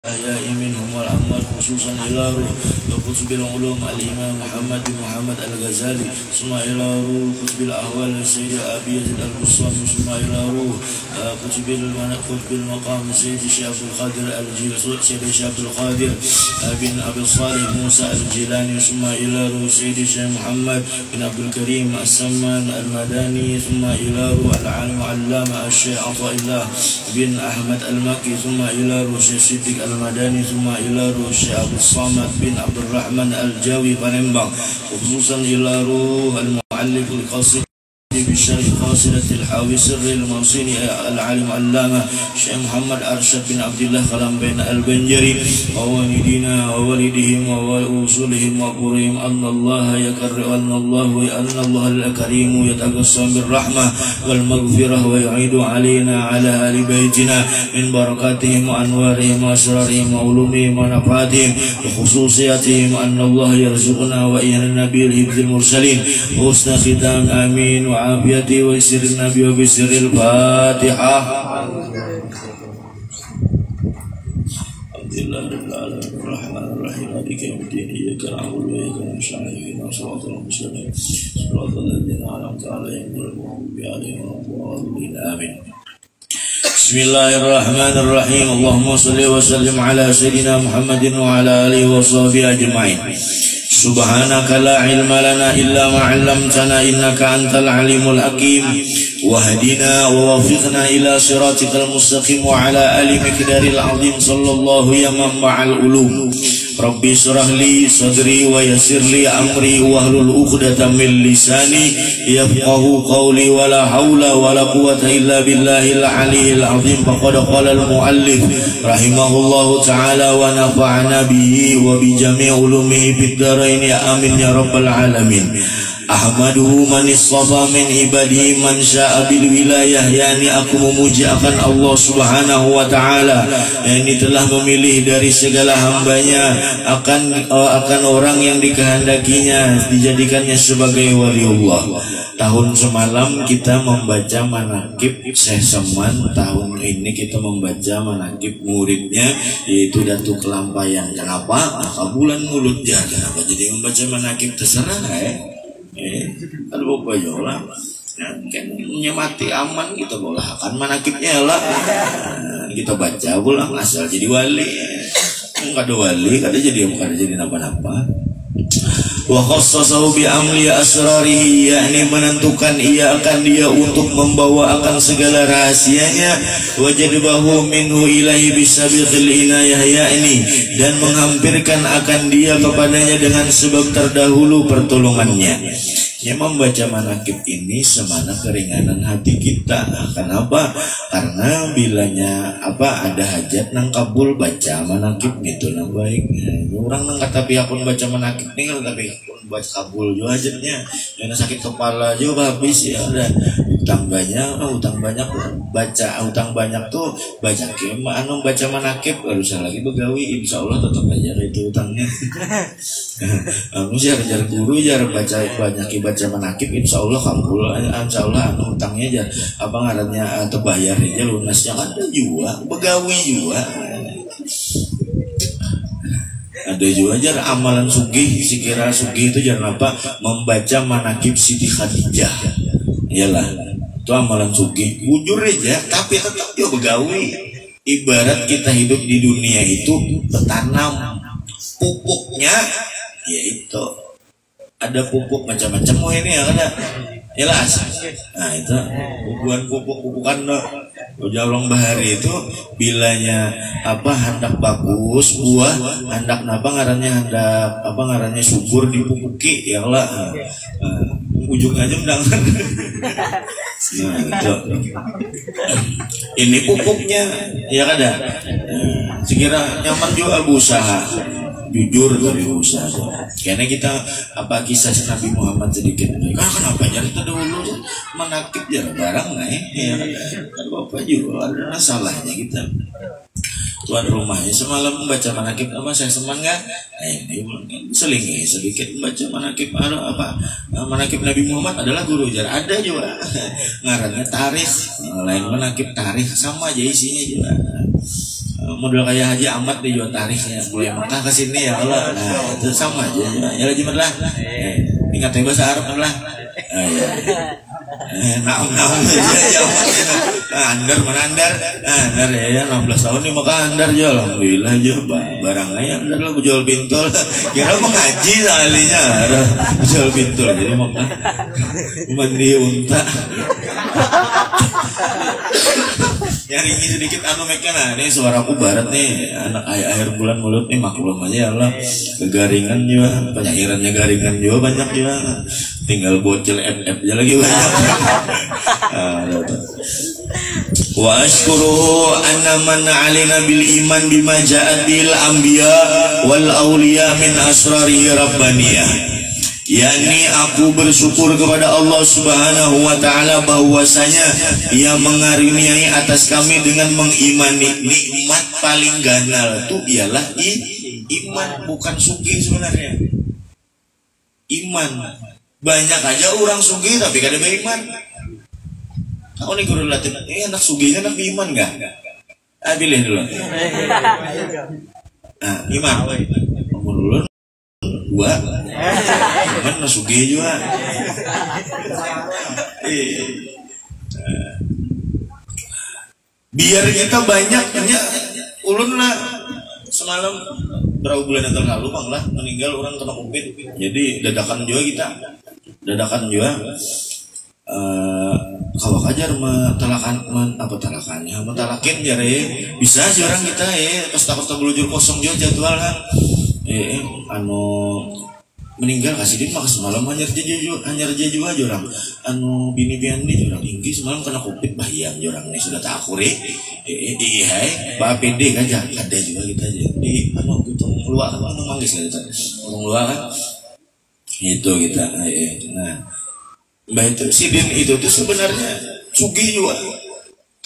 الأحياء منهم والأموات خصوصا إلى روح وقطب العلوم الإمام محمد بن محمد الغزالي ثم إلى روح قطب الأحوال السيد أبي يزيد البسطامي ثم إلى روح قطب المقام سيد الشيخ عبد القادر سيد الشيخ عبد القادر بن أبي الصالح موسى الجيلاني ثم إلى روح سيد الشيخ محمد بن عبد الكريم السمان المداني ثم إلى روح العالم علامة الشيخ عطاء الله بن أحمد المكي ثم إلى روح الشيخ صديق المداني ثم إلى روح الشيخ عبد الصمد بن عبد الرحمن الجاوي Palembang خصوصا إلى روح المؤلف القصيد بشرح قاصدة الحاوي سر الموصيني العالم علامة الشيخ محمد أرشد بن عبد الله خلمبين البنجري ووالدينا ووالدهم ووصولهم وقرهم أن الله الكريم يتقسم بالرحمة والمغفرة ويعيد علينا على آل بيتنا من بركاتهم وأنوارهم وأسرارهم وعلومهم ونفعاتهم وخصوصياتهم أن الله يرزقنا وإيانا بالحفظ المرسلين حسن ختام آمين وعافيته ويسر النبي وبسر الفاتحة. الحمد لله رب العالمين الرحمن الرحيم مالك يوم الدين إياك نعبد وإياك نستعين اهدنا الصراط المستقيم صراط الذين أنعمت عليهم غير المغضوب عليهم ولا الضالين آمين. بسم الله الرحمن الرحيم اللهم صل وسلم على سيدنا محمد وعلى آله وصحبه أجمعين. سبحانك لا علم لنا إلا ما علمتنا إنك أنت العليم الحكيم واهدنا ووفقنا إلى صراطك المستقيم وعلى آل مقدار العظيم صلى الله يا منبع العلوم ربي اشرح لي صدري ويسر لي أمري واحلل عقدة من لساني يفقهوا قولي ولا حول ولا قوة إلا بالله العلي العظيم. فقد قال المؤلف رحمه الله تعالى ونفعنا به وبجميع علومه في الدارين آمين يا رب العالمين. Ahmaduhu man istafa min ibadihi man sya'a bil wilayah, yakni aku memuji akan Allah subhanahu wa ta'ala, yakni telah memilih dari segala hambanya akan orang yang dikehendakinya dijadikannya sebagai waliullah. Tahun semalam kita membaca manakib Syekh Saman, tahun ini kita membaca manakib muridnya yaitu Datuk Kelampayan. Kenapa? Kabulan mulut dia. Kenapa jadi membaca manakib? Terserah kalau bapak jolah kan nyemati aman kita bolah akan manakibnya lah kita baca pulang asal jadi wali nggak ada wali kada jadi napa-napa. Wa khassasahu bi amli asrarihi, yakni menentukan ia akan dia untuk membawa akan segala rahasianya, wajadbahu minhu ilahi bisabiqil inayah, yakni dan menghampirkan akan dia kepadanya dengan sebab terdahulu pertolongannya. Yang membaca manakib ini semana keringanan hati kita. Kenapa? Karena bilanya ada hajat nang kabul baca manakib gitu nang baik. Orang nang kata pihak pun baca manakib nih kalau tapi pun baca kabul juga hajatnya. Yang sakit kepala juga habis ya udah utang banyak baca utang banyak tuh baca baca manakib harus lagi begawi insya Allah tetap aja itu utangnya. Jar guru jar banyak baca manakib insya Allah kabul, insya Allah utangnya aja ngarannya terbayar aja lunasnya ada juga begawi juga. Ada juga jar amalan sugih, sekira sugih itu jangan membaca manakib Siti Khadijah. Iyalah itu amalan sugih bujur aja tapi tetap dia begawi. Ibarat kita hidup di dunia itu bertanam pupuknya yaitu ada pupuk macam-macam ini ya kan jelas. Nah itu pupukan Jalong Bahari itu bilanya hendak bagus buah hendak ngarannya subur dipupuki ya lah ujung aja mendangan. Nah itu ini pupuknya ya kan sekira nyaman juga berusaha jujur dari usaha. Karena kita kisah Nabi Muhammad sedikit. Kenapa jadi dulu manakib jarang barang ya kan bapak juga ada salahnya kita. Tuan rumahnya semalam membaca manakib saya seman kan? Ini selingi sedikit membaca manakib manakib Nabi Muhammad adalah guru jar ada juga ngarannya tarikh lain manakib tarikh sama aja isinya juga. model kayak Haji Ahmad di Jawa Tariknya mulai Mekah ke sini ya Allah. Nah, itu sama aja ya Haji Ahmad lah. Ingat bahasa Arab lah. Naam ya Andar mana Andar ya 16 tahun nih maka Andar jual alhamdulillah jual barangnya Andar lah jual bintol kira mengaji ahlinya jual bintol jadi maka mandi unta nyaringi sedikit mereka nah ini suaraku barat nih anak akhir bulan mulut nih maklum aja ya Allah kegaringan juga penyahirannya garingan juga banyak juga tinggal bocil FF aja lagi banyak. Wa ashkuruhu anna man alina bil iman bima ja'at bil anbiya wal awliya min asrarihi rabbaniyah. yakni aku bersyukur kepada Allah Subhanahu wa taala bahwasanya Ia mengaruniai atas kami dengan mengimani nikmat paling ganal itu ialah iman, bukan sugih sebenarnya. Iman. Banyak aja orang sugih tapi kada beriman. Aku nih guru latih, anak sugihnya anak iman enggak? Pilih dulu. Nah, iman. Ngomong dulu. Dua. Iman anak sugih juga. Biar kita banyaknya ulun lah semalam berapa bulan yang lalu bang lah meninggal orang kena COVID, jadi dadakan juga kita dadakan juga kalau kajar mentalakin jare bisa aja orang kita pesta belujur kosong juga jadwal kan meninggal kasih dia maka semalam hanyar aja juga orang bini biandi orang tinggi semalam kena COVID bahian orang ini sudah tak akure Pak PD kan ada juga kita jadi gitu keluar manggis kita keluar kan itu kita nah mbak itu sidin itu tuh sebenarnya sugih juga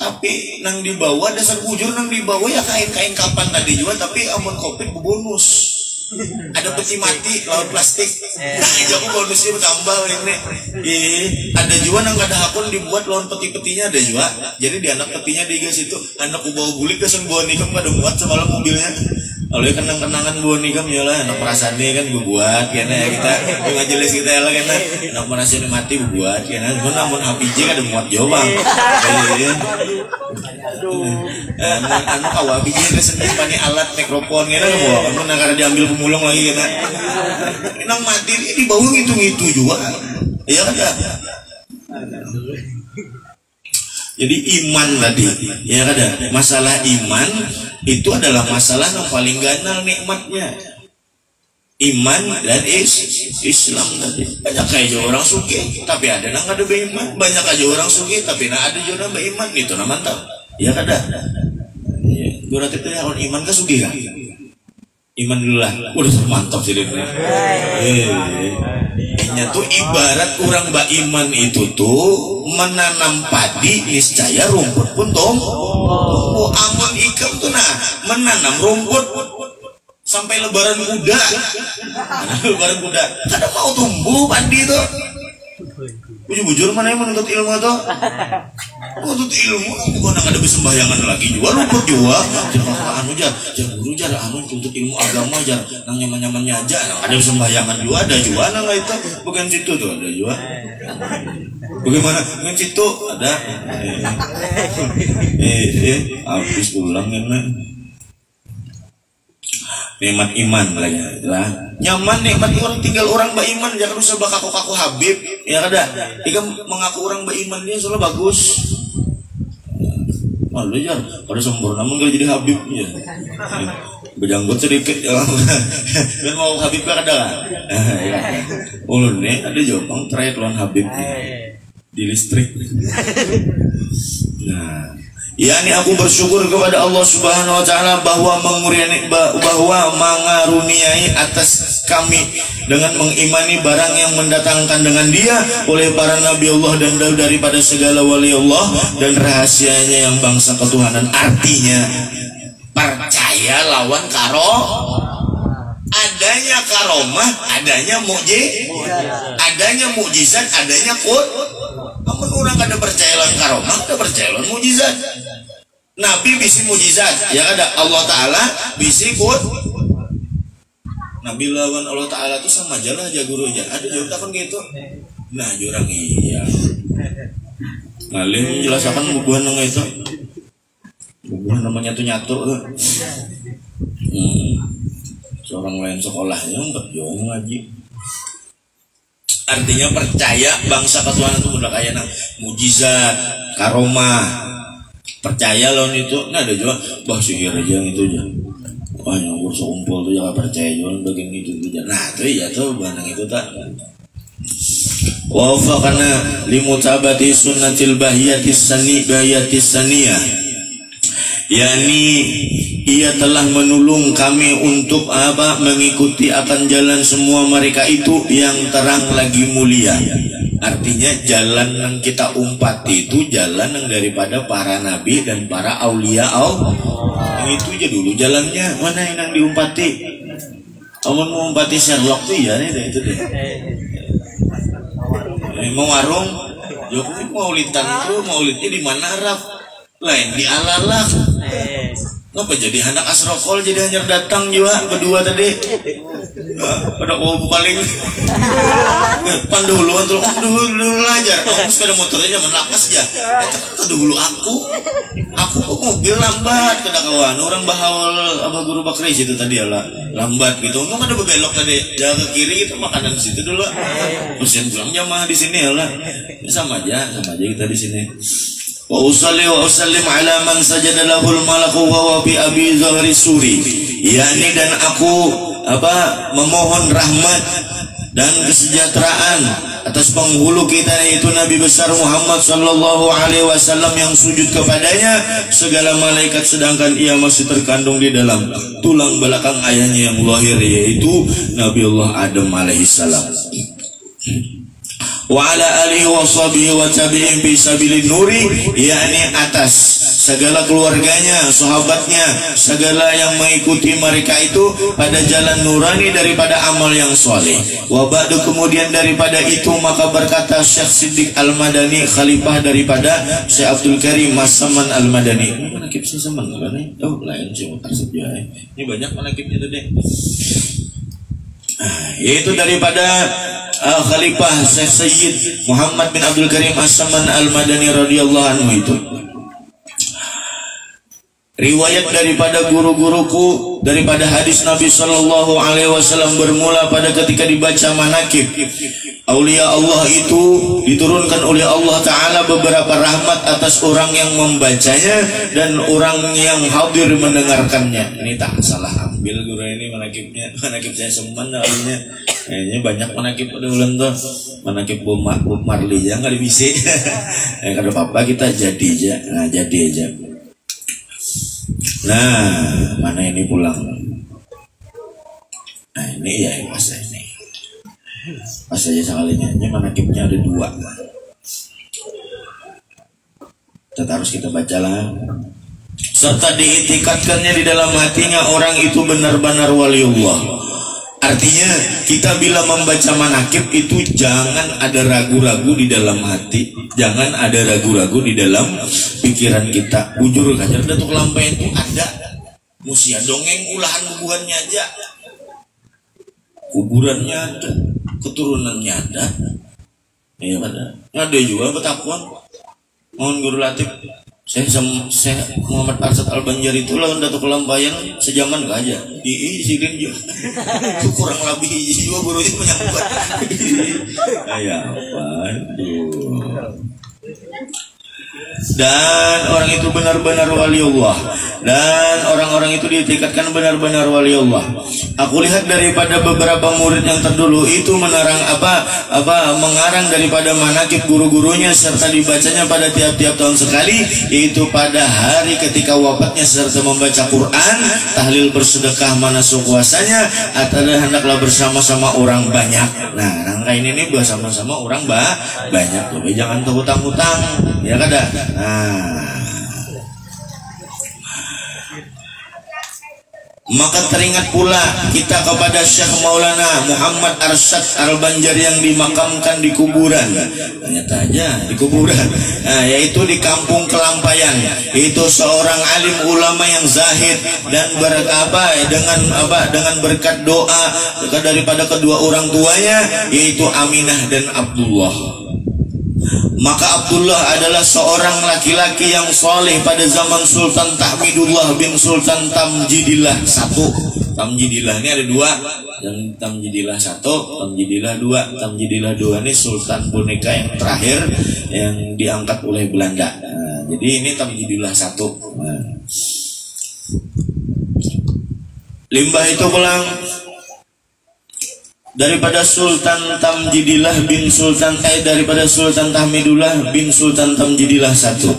tapi nang dibawa dasar bujur nang dibawa ya kain kapan tadi juga tapi amun COVID bonus ada peti mati lawan plastik nah jago bonusnya bertambah ini ada juga nang ada akun dibuat lawan peti-petinya ada juga jadi di anak petinya di gas itu anak bawa gulik kesan bawa nikam pada muat semalam mobilnya lalu kenang-kenangan bawa nikam ya lah anak perasaannya kan gue buat karena ya kita ngajelis kita ya lah karena anak perasaannya mati gue buat karena gue namun HPJ kan ada muat jauh bang anak awal HPJ kesini pani alat mikrofon gitu bawa kamu nak ada diambil pemulung lagi kena nang mati di bawah itu juga iya kan ya jadi iman tadi ya kan ya masalah iman itu adalah masalah yang paling ganal nikmatnya iman dan Islam tadi banyak aja orang suki tapi ada nang ada beriman banyak aja orang suki tapi nang ada juga beriman itu nah mantap ya kan ya berarti itu yang iman ke suki kan iman dulu lah, udah mantap sih dia. Tuh ibarat orang beriman itu tuh menanam padi niscaya rumput pun tumbuh. Amun ikam tuh nah menanam rumput sampai lebaran kuda. Lebaran kuda, kada mau tumbuh padi tuh. Bujur mana yang menuntut ilmu tuh? Menuntut ilmu, bukan ada bersembahyangan lagi juga, rumput juga. Jangan guru jar, tuntut ilmu agama jar, nang nyaman-nyamannya aja. Ada bersembahyangan juga, ada juga, nang itu bukan situ tuh ada juga. Bagaimana? Bukan situ ada. Habis ulang kan? Nikmat iman lah nyaman nikmat orang tinggal orang beriman jangan usah bakaku Habib ya kada jika mengaku orang beriman dia soalnya bagus malu jar pada sempurna mungkin jadi Habib ya berjanggut sedikit ya dan mau Habib kada lah ulun nih ada jopang terakhir lawan Habib di listrik nah yakni aku bersyukur kepada Allah Subhanahu wa taala bahwa mengaruniai atas kami dengan mengimani barang yang mendatangkan dengan Dia oleh para nabi Allah dan daripada segala wali Allah dan rahasianya yang bangsa ketuhanan. Artinya percaya lawan adanya karomah, adanya mukjizat, adanya namun orang kada percaya lawan karomah, kada percaya lawan mukjizat. Nabi bisi mujizat, ya ada Allah Ta'ala bisi pun Nabi lawan Allah Ta'ala itu sama aja lah guru aja. Ada jawab takon gitu. Nah jurang iya. Ngalih jelaskan bubuhan nang itu. Bubuhan namanya tuh nyatu tuh. Seorang lain sekolahnya enggak jauh ngaji. Artinya percaya bangsa ketuhanan itu udah kayak mujizat, karomah. Percaya loh itu. Nah ada juga bah sihir aja gitu aja. Wah yang kursus kumpul tuh jangan percaya jual bagian gitu gitu. Nah tuh ya tuh barang itu tak. Wa faqana limutabati sunnatil bahiyatis saniyah. Yani ia telah menolong kami untuk apa mengikuti akan jalan semua mereka itu yang terang lagi mulia. Artinya jalan yang kita umpati itu jalan yang daripada para nabi dan para aulia Allah. Yang itu aja dulu jalannya. Mana yang diumpati? Kamu mau umpati Sherlock tuh ya nih itu deh. Mau warung, Jokowi mau litan tuh mau litnya di mana Arab? Lain di Alalak. Ngapa jadi anak asrokol jadi hanya datang juga berdua tadi. Pada paling panduluan tuh dulu aja. Aku sepeda motornya zaman lakas aja. Dulu aku kok mobil lambat kena kawan. Orang bahawal apa guru Bakris itu tadi lah lambat gitu. Untung ada berbelok tadi. Jalan ke kiri itu makanan di situ dulu. Mesin pulang jamaah di sini ya lah. Sama aja kita di sini. Wa usalli wa usallim ala man sajada lahul malaku wa bi abi zahri suri. Yani dan aku memohon rahmat dan kesejahteraan atas penghulu kita yaitu Nabi besar Muhammad sallallahu alaihi wasallam yang sujud kepadanya segala malaikat sedangkan ia masih terkandung di dalam tulang belakang ayahnya yang lahir yaitu Nabi Allah Adam alaihi salam. Wa ala alihi wa sahbihi wa tabi'in fi sabilin nuri, yakni atas segala keluarganya, sahabatnya, segala yang mengikuti mereka itu pada jalan nurani daripada amal yang soleh. Wa ba'du kemudian daripada itu maka berkata Syekh Siddiq Al-Madani khalifah daripada Syekh Abdul Karim Mas-Saman Al-Madani. Manakib Syekh Saman kan? Oh lain sih maksud ya. Ini banyak manakibnya tuh deh. Yaitu daripada Khalifah Syekh Sayyid Muhammad bin Abdul Karim As-Saman Al-Madani radhiyallahu anhu itu. Riwayat daripada guru-guruku daripada hadis Nabi sallallahu alaihi wasallam bermula pada ketika dibaca manakib aulia Allah itu diturunkan oleh Allah Ta'ala beberapa rahmat atas orang yang membacanya dan orang yang hadir mendengarkannya. Ini tak salah ambil guru ini manakibnya, manakib saya semen awalnya. Kayaknya banyak manakib pada ulang tuh, manakib Bob Marley ya nggak dibisi. Kalau apa kita jadi aja, nah jadi aja. Nah, mana ini pulang? Nah ini ya pas ini. Pas aja sekalinya, ini manakibnya ada 2. Tetap harus kita baca lah. Serta diitikadkannya di dalam hatinya orang itu benar-benar waliullah. Artinya kita bila membaca manakib itu jangan ada ragu-ragu di dalam hati, jangan ada ragu-ragu di dalam pikiran kita. Bujur kajar datuk lampaian itu ada musia dongeng ulahan bubuhannya aja, kuburannya ada, keturunannya ada, ya ada juga betapuan. Mohon Guru Latif, saya Muhammad Arsad Al-Banjar itu lawan datuk lampaian sejaman gak aja diisirin juga. Itu kurang lebih juga guru itu menyambut. Kayak apa? Dan orang itu benar-benar waliullah, dan orang-orang itu ditingkatkan benar-benar waliullah. Aku lihat daripada beberapa murid yang terdulu itu mengarang mengarang daripada manakib guru-gurunya serta dibacanya pada tiap-tiap tahun sekali, yaitu pada hari ketika wafatnya serta membaca Quran, tahlil bersedekah manasuk puasanya, atau hendaklah bersama-sama orang banyak. Nah, rangka ini bersama-sama orang banyak. Jadi jangan hutang-hutang, ya kada. Nah, Maka teringat pula kita kepada Syekh Maulana Muhammad Arsyad Al-Banjari yang dimakamkan di kuburan. Ternyata aja di kuburan. Yaitu di Kampung Kelampayan. Itu seorang alim ulama yang zahid dan dengan berkat doa daripada kedua orang tuanya, yaitu Aminah dan Abdullah. Maka Abdullah adalah seorang laki-laki yang soleh pada zaman Sultan Tahmidullah bin Sultan Tamjidillah I. Tamjidillah ini ada dua, yang Tamjidillah I, Tamjidillah II. Tamjidillah II ini sultan boneka yang terakhir yang diangkat oleh Belanda. Jadi ini Tamjidillah I. Limbah itu pulang daripada Sultan Tamjidillah bin Sultan daripada Sultan Tahmidullah bin Sultan Tamjidillah I.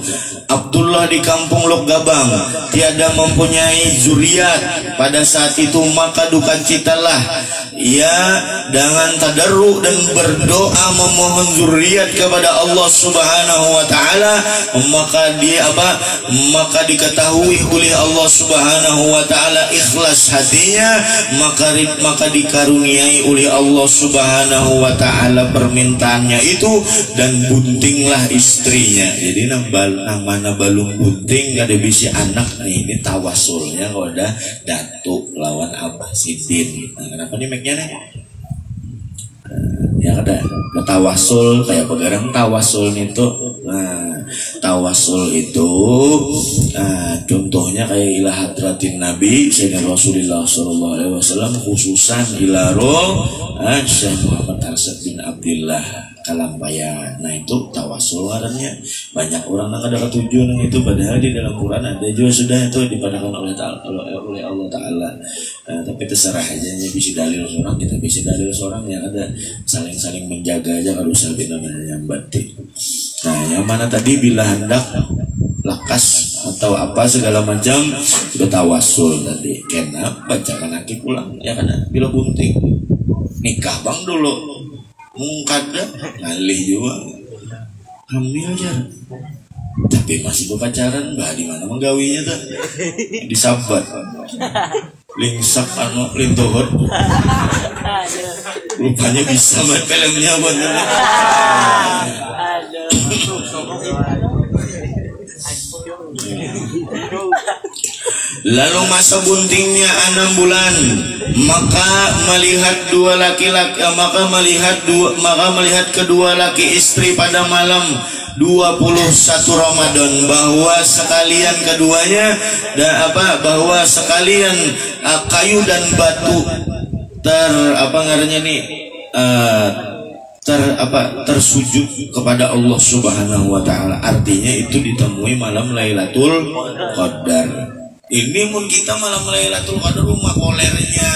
Abdullah di kampung Lok Gabang tiada mempunyai zuriat pada saat itu, maka duka citalah ia dengan tadarru dan berdoa memohon zuriat kepada Allah Subhanahu wa taala. Maka diketahui oleh Allah Subhanahu wa taala ikhlas hatinya, maka dikaruniai oleh Allah Subhanahu wa taala permintaannya itu, dan buntinglah istrinya. Jadi namanya balung bunting gak ada bisi anak nih, ini tawasulnya kalau udah datuk lawan Abah Sidin. Kenapa nih make-nya nih? Ya ada tawasul kayak pegarang tawasul itu. Tawasul itu contohnya kayak ila hadratin Nabi Sayyidina Rasulullah sallallahu alaihi wasallam, khususan ila roh Syekh Muhammad Arsyad bin Abdullah Kalampayan. Nah itu tawasul artinya. Banyak orang yang ada ketujuan itu, padahal di dalam Quran ada juga sudah itu dipadahkan oleh Allah Ta'ala. Tapi terserah aja, bisa dalil seorang, kita bisa dalil seorang, yang ada saling menjaga aja kalau saling namanya batik. Nah yang mana tadi bila hendak lakas atau apa segala macam itu tawasul tadi. Kena bacakan aki pulang ya kan, bila bunting nikah bang dulu mungkada ngalih juga hamil aja, tapi masih berpacaran bah di mana menggawinya tuh disabat lingsak lintohot rupanya bisa main filmnya buat Lalu masa buntingnya 6 bulan, maka melihat kedua laki istri pada malam 21 Ramadan bahwa sekalian keduanya kayu dan batu tersujud kepada Allah Subhanahu wa taala. Artinya itu ditemui malam Lailatul Qadar. Ini mun kita malam Lailatul Qadar rumah kolernya.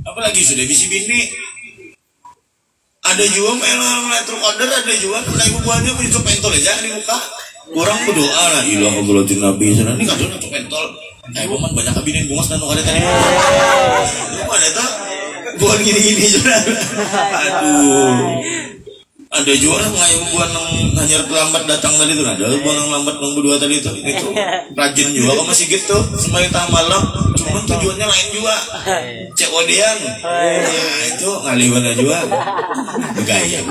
Apalagi sudah bisi bini. Ada juga malam Lailatul Qadar, ada juga kayak buahnya begitu pentol aja di muka. Orang berdoa lah ilah Allahul Nabi sana ini kadang untuk pentol. Kayak paman banyak kabinin bungas dan ada tadi. Mana tuh? Buat gini-gini juga. Aduh. Ada juga orang ngayu buat hanya terlambat datang tadi tuh. Ada buat yang lambat nunggu dua tadi tuh. Itu rajin juga kok masih gitu. Semakin tengah malam. Cuman tujuannya lain juga. Cek odian. Nah itu ngaliwan juga. Gaya.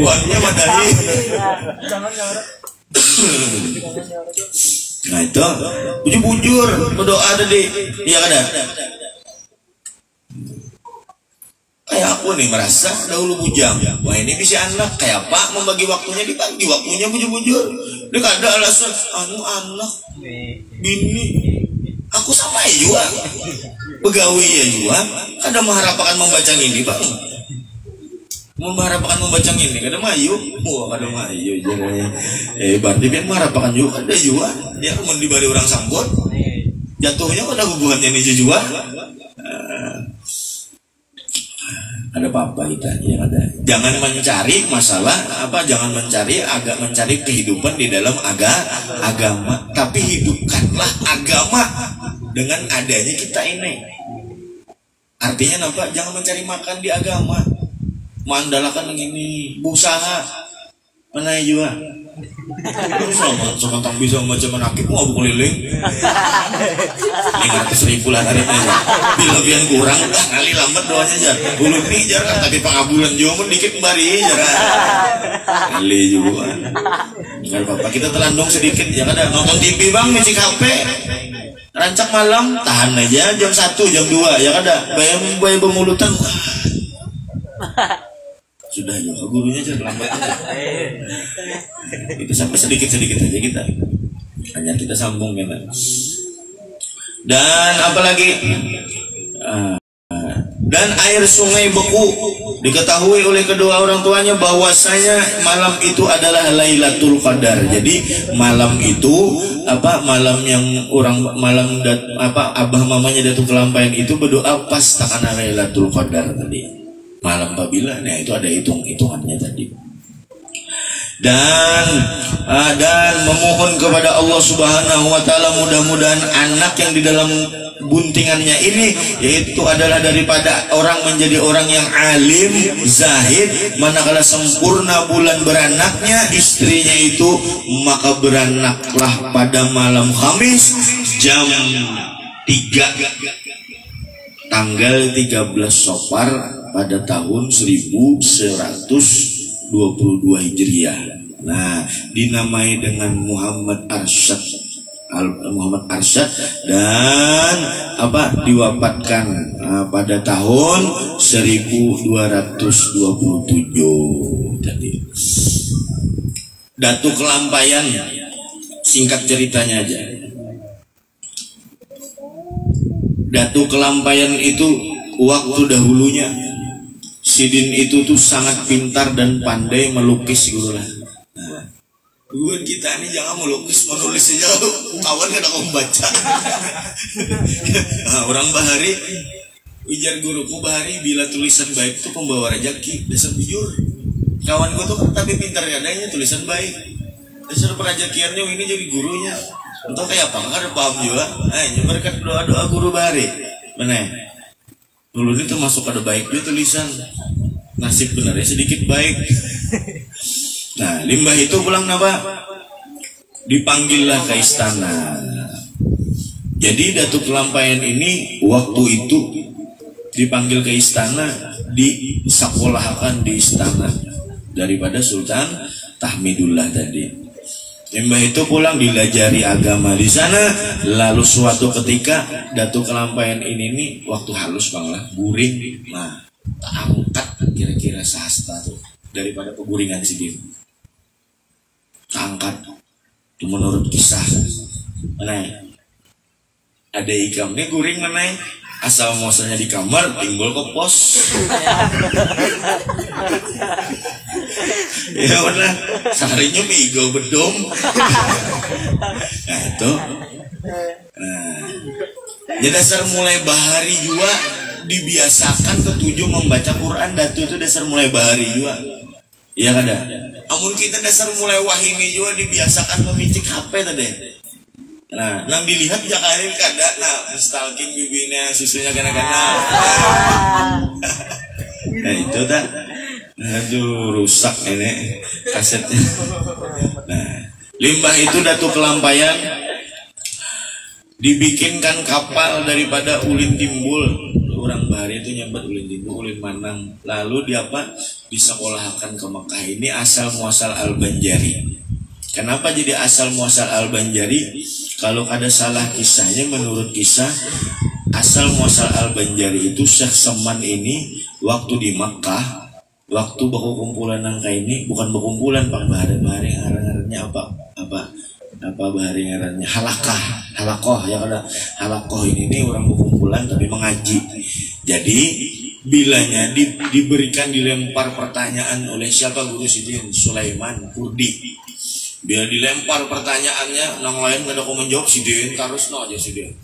Buatnya madani. Nah itu bujur berdoa tadi. Iya kan ada. Kayak aku nih merasa dahulu bujang, wah ini bisa anak kayak apa membagi waktunya, dibagi waktunya bujur-bujur. Dia ada alasan anak bini aku sama juga pegawai ya juga ada mengharapkan membaca ini bang, mengharapkan membaca ini kada mayu, kada mayu jadi berarti dia mengharapkan juga ada juga ya mau dibari orang sambut jatuhnya pada hubungannya ini juga. Ada apa-apa kita yang ada. Jangan mencari masalah jangan mencari kehidupan di dalam agama, tapi hidupkanlah agama dengan adanya kita ini. Artinya apa? Jangan mencari makan di agama, mengandalkan ini berusaha. Mana juga? Sama tang bisa baca menakib mau buku keliling 500.000 lah tarifnya aja. Bila biar kurang dah kali lambat doanya aja. Ulun nih jarang tapi pengabulan juga dikit bari jarang. Kali juga. Enggak apa-apa kita telandong sedikit ya kada nonton TV bang ngecek HP. Rancak malam tahan aja jam 1 jam 2 ya kada bayang pemulutan. Sudah juga gurunya jangan lambat aja. Itu sampai sedikit aja kita hanya kita sambung kan. Dan apalagi dan air sungai beku diketahui oleh kedua orang tuanya bahwasanya malam itu adalah Lailatul Qadar. Jadi malam itu malam yang abah mamanya Datuk Kelampaian itu berdoa pas takana Lailatul Qadar tadi. Malam Babila, nah itu ada hitungannya tadi. Dan memohon kepada Allah Subhanahu wa taala mudah-mudahan anak yang di dalam buntingannya ini yaitu adalah daripada orang menjadi orang yang alim, zahid, manakala sempurna bulan beranaknya istrinya itu maka beranaklah pada malam Khamis jam 3 tanggal 13 Safar pada tahun 1122 Hijriah. Nah, dinamai dengan Muhammad Arsyad dan diwafatkan pada tahun 1227 tadi. Datuk Kelampaian singkat ceritanya aja. Datuk Kelampaian itu waktu dahulunya Sidin itu tuh sangat pintar dan pandai melukis gitu lah. Nah, bukan kita ini jangan melukis, menulis aja kawan kada mau baca. Nah, orang Bahari, ujar guruku Bahari bila tulisan baik itu pembawa rezeki, dasar bujur. Kawan gue tuh tapi pintar adanya tulisan baik. Dasar perajakiannya ini jadi gurunya. Entah kayak apa, nggak ada paham juga. Berkat doa-doa guru Bahari, mana? Dulu itu masuk ada baik dia tulisan nasib benarnya sedikit baik. Nah limbah itu pulang napa dipanggillah ke istana. Jadi Datuk Kelampaian ini waktu itu dipanggil ke istana disekolahkan di istana daripada Sultan Tahmidullah tadi. Limbah itu pulang dilajari agama di sana. Lalu suatu ketika Datuk Kelampaian ini nih waktu halus bang lah guring, nah angkat kira-kira sahasta tuh daripada peguringan sendiri. Angkat itu menurut kisah. Mana ada ikamnya guring mana asal muasalnya di kamar timbul ke pos. Ya benar, seharinya migo bedom. Nah itu, ya dasar mulai bahari juga dibiasakan ketujuh membaca Quran. Datu itu dasar mulai bahari juga. Iya kan ada. Amun kita dasar mulai wahini juga dibiasakan memicik HP tadi. Nah, nang dilihat jakarin kada, nah stalking bibinya susunya kena-kena. Nah itu tak. Aduh rusak ini kasetnya. Nah, limbah itu Datuk Kelampaian dibikinkan kapal daripada ulin timbul. Orang Bahari itu nyambat ulin timbul, ulin manang. Lalu disekolahkan ke Mekah. Ini asal muasal Al-Banjari. Kenapa jadi asal muasal Al-Banjari? Kalau ada salah kisahnya, menurut kisah asal muasal Al-Banjari itu Syekh Seman ini waktu di Makkah, waktu baku kumpulan nangka ini bukan berkumpulan Pak Bahari ngarannya apa Bahari ngarannya halakoh ya kada halakoh ini orang berkumpulan tapi mengaji. Jadi bilanya diberikan dilempar pertanyaan oleh siapa guru Sidin Sulaiman Kurdi. Bila dilempar pertanyaannya nang lain gak ada kau menjawab Sidin terus no aja Sidin.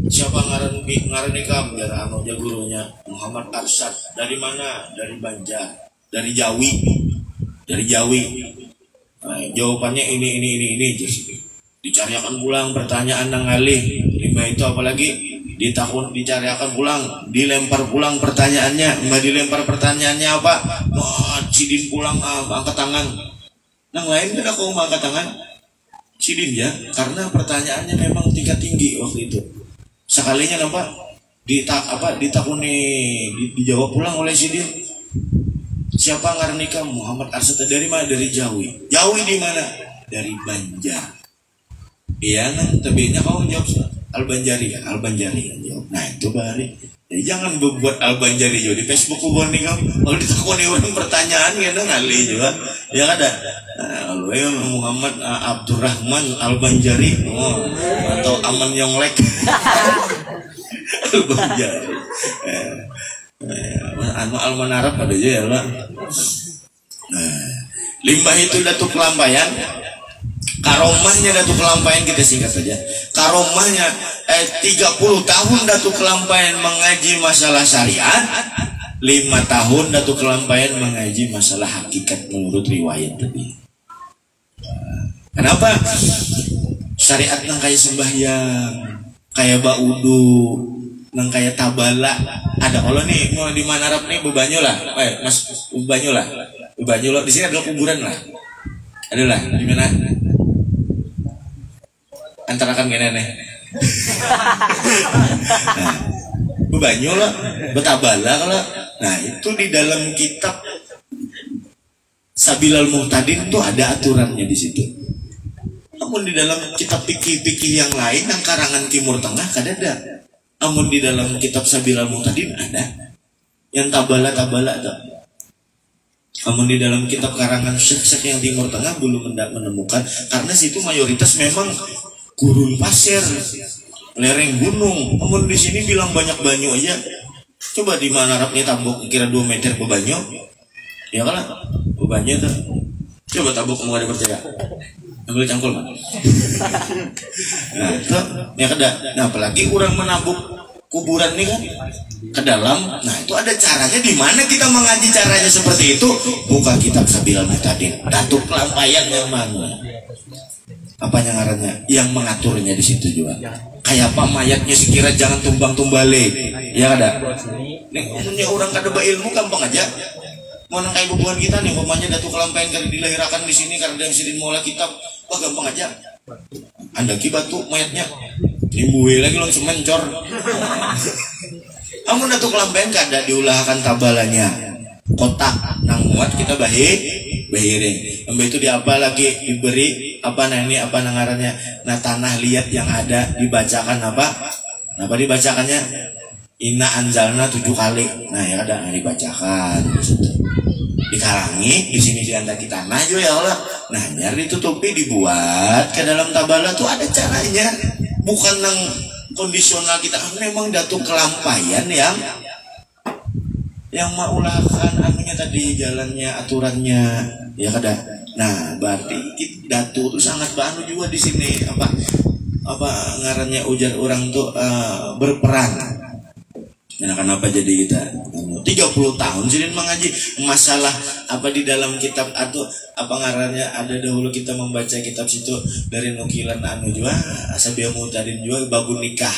Siapa ngaran ikam biar anu aja gurunya Muhammad Arsyad. Dari mana? Dari Banjar, dari Jawi. Nah, jawabannya ini dicariakan pulang pertanyaan nang alih. Lima itu apalagi dicariakan pulang, dilempar pulang pertanyaannya. Dilempar pertanyaannya apa? Sidin pulang angkat tangan. Nang lain kan aku angkat tangan sidin ya, karena pertanyaannya memang tingkat tinggi waktu itu. Sekalinya nampak ditakuni dijawab pulang oleh sidin. Siapa ngarnika? Muhammad Arsyad. Dari mana? Dari Jawi. Jawi di mana? Dari Banjar. Iya kan, tabinya kau jawab Al-Banjari kan, Al-Banjari kan jawab. Nah itu bari. Jadi jangan membuat Al-Banjari juga di Facebook kubur nih kau. Kalau ditakuni orang pertanyaan gitu ngali juga. Ya kan ada. Lalu Muhammad Abdurrahman Al-Banjari, atau Aman Yonglek Al-Banjari. Anu Almanarab ada aja ya lah. Limbah itu Datuk Kelampayan. Karomahnya Datuk Kelampayan kita singkat saja. Karomahnya 30 tahun Datuk Kelampayan mengaji masalah syariat, 5 tahun Datuk Kelampayan mengaji masalah hakikat menurut riwayat tadi. Kenapa? Syariat nang kayak sembahyang, kayak baudu, nang kayak tabala. Ada kalau nih mau di Manarap nih Bebanyo lah, Mas Bebanyo lah, di sini adalah kuburan lah, adalah di mana? Antara kan gini nih, Bebanyo lah, Betabala kalau, nah itu di dalam kitab Sabilal Muhtadin tuh ada aturannya di situ. Namun di dalam kitab fikih-fikih yang lain yang karangan Timur Tengah kadada. Namun di dalam kitab Sabilal Muhtadin ada yang tabala-tabala tuh. Namun di dalam kitab karangan syekh-syekh yang Timur Tengah belum menemukan, karena situ mayoritas memang gurun pasir, lereng gunung. Namun di sini bilang banyak banyu aja. Coba di Manarapnya tabuk kira 2 meter Bebanyo. Ya kan? Bebanyo tuh. Coba tabuk kamu ada percaya. Ambil cangkul man. Nah, itu ya kada. Nah, apalagi orang menabuk kuburan nih kan ke dalam. Nah, itu ada caranya. Di mana kita mengaji caranya seperti itu? Buka kitab Sabilal Muhtadin. Datuk Kelampayan yang mana? Apanya ngarannya? Yang mengaturnya di situ juga. Kayak apa mayatnya sekira jangan tumbang-tumbale. Ya kada. Nih umumnya orang kada berilmu gampang aja. Mau nang kayak hubungan kita nih, umpamanya Datuk Kelampayan karena dilahirkan di sini karena yang sidin mola kitab, wah gampang aja. Anda ki batu mayatnya, limbui lagi langsung mencor. Amun Datuk Kelampayan kada diulahkan tabalanya, kotak nang muat kita bahiring. Sampai itu diapa lagi diberi apa nang ini apa nangarannya, nah tanah liat yang ada dibacakan apa? Apa dibacakannya? Inna anzalna 7 kali. Nah ya ada dibacakan. Dikarangi di sini diandaki tanah juga ya Allah. Nah nyari ditutupi dibuat ke dalam tabala tuh ada caranya. Bukan nang kondisional kita. Memang Datuk Kelampayan yang maulahkan anunya tadi jalannya aturannya ya kada. Nah berarti Datuk tuh sangat banu juga di sini apa ngarannya ujar orang tuh berperan. Nah, kenapa jadi kita 30 tahun sidin mengaji masalah apa di dalam kitab atau apa ngarannya ada dahulu kita membaca kitab situ dari nukilan anu juga Sabilal Muhtadin juga babu nikah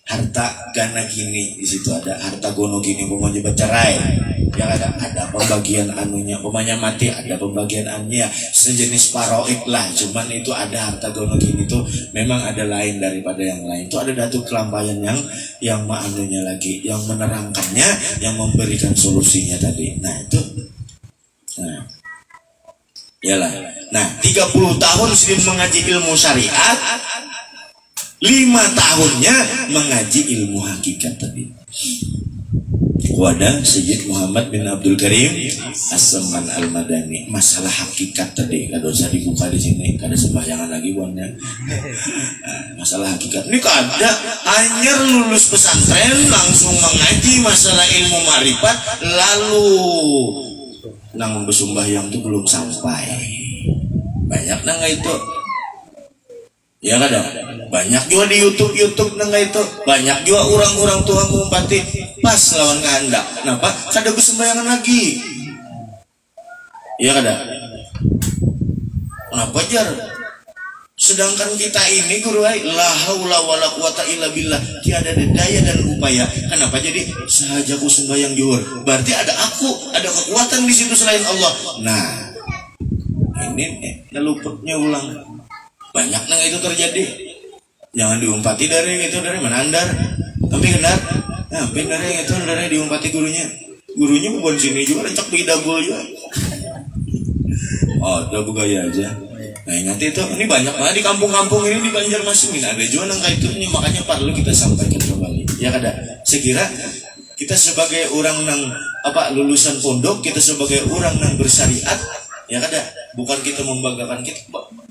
harta gana gini di situ ada harta gono gini pokoknya bercerai ya ada pembagian anunya pokoknya mati ada pembagian anunya sejenis paroid lah cuman itu ada harta gono gini tuh memang ada lain daripada yang lain itu ada Datuk Kelampayan yang anunya lagi yang menerangkannya yang memberikan solusinya tadi nah itu nah yalah nah 30 tahun sidin mengaji ilmu syariat 5 tahunnya mengaji ilmu hakikat tadi. Wadah Sayyid Muhammad bin Abdul Karim As-Saman Al-Madani masalah hakikat tadi kada usah dibuka di sini kada sembahyangan lagi buannya. Masalah hakikat ini kada hanya lulus pesantren langsung mengaji masalah ilmu ma'rifat lalu nang bersumbahyang itu belum sampai banyak nang itu ya kada banyak juga di YouTube nang itu banyak juga orang-orang tua ngumpati pas lawan kehendak kenapa kada bersembahyangan lagi ya kada kenapa jar sedangkan kita ini guru la haula wala quwata illa billah tiada daya dan upaya kenapa jadi sahajaku sembahyang juhur berarti ada kekuatan di situ selain Allah nah ini luputnya ulang. Banyak nang itu terjadi. Jangan diumpati dari itu dari mana andar. Tapi benar. Nah, benar yang itu dari diumpati gurunya. Gurunya bukan sini juga, cek di dagul juga. Oh, udah begaya aja. Nah, nanti itu ini banyak banget di kampung-kampung ini di Banjarmasin ini ada juga nang itu ini, makanya perlu kita sampaikan kembali. Ya kada. Sekira kita sebagai orang nang lulusan pondok, kita sebagai orang nang bersyariat, ya kada. Bukan kita membanggakan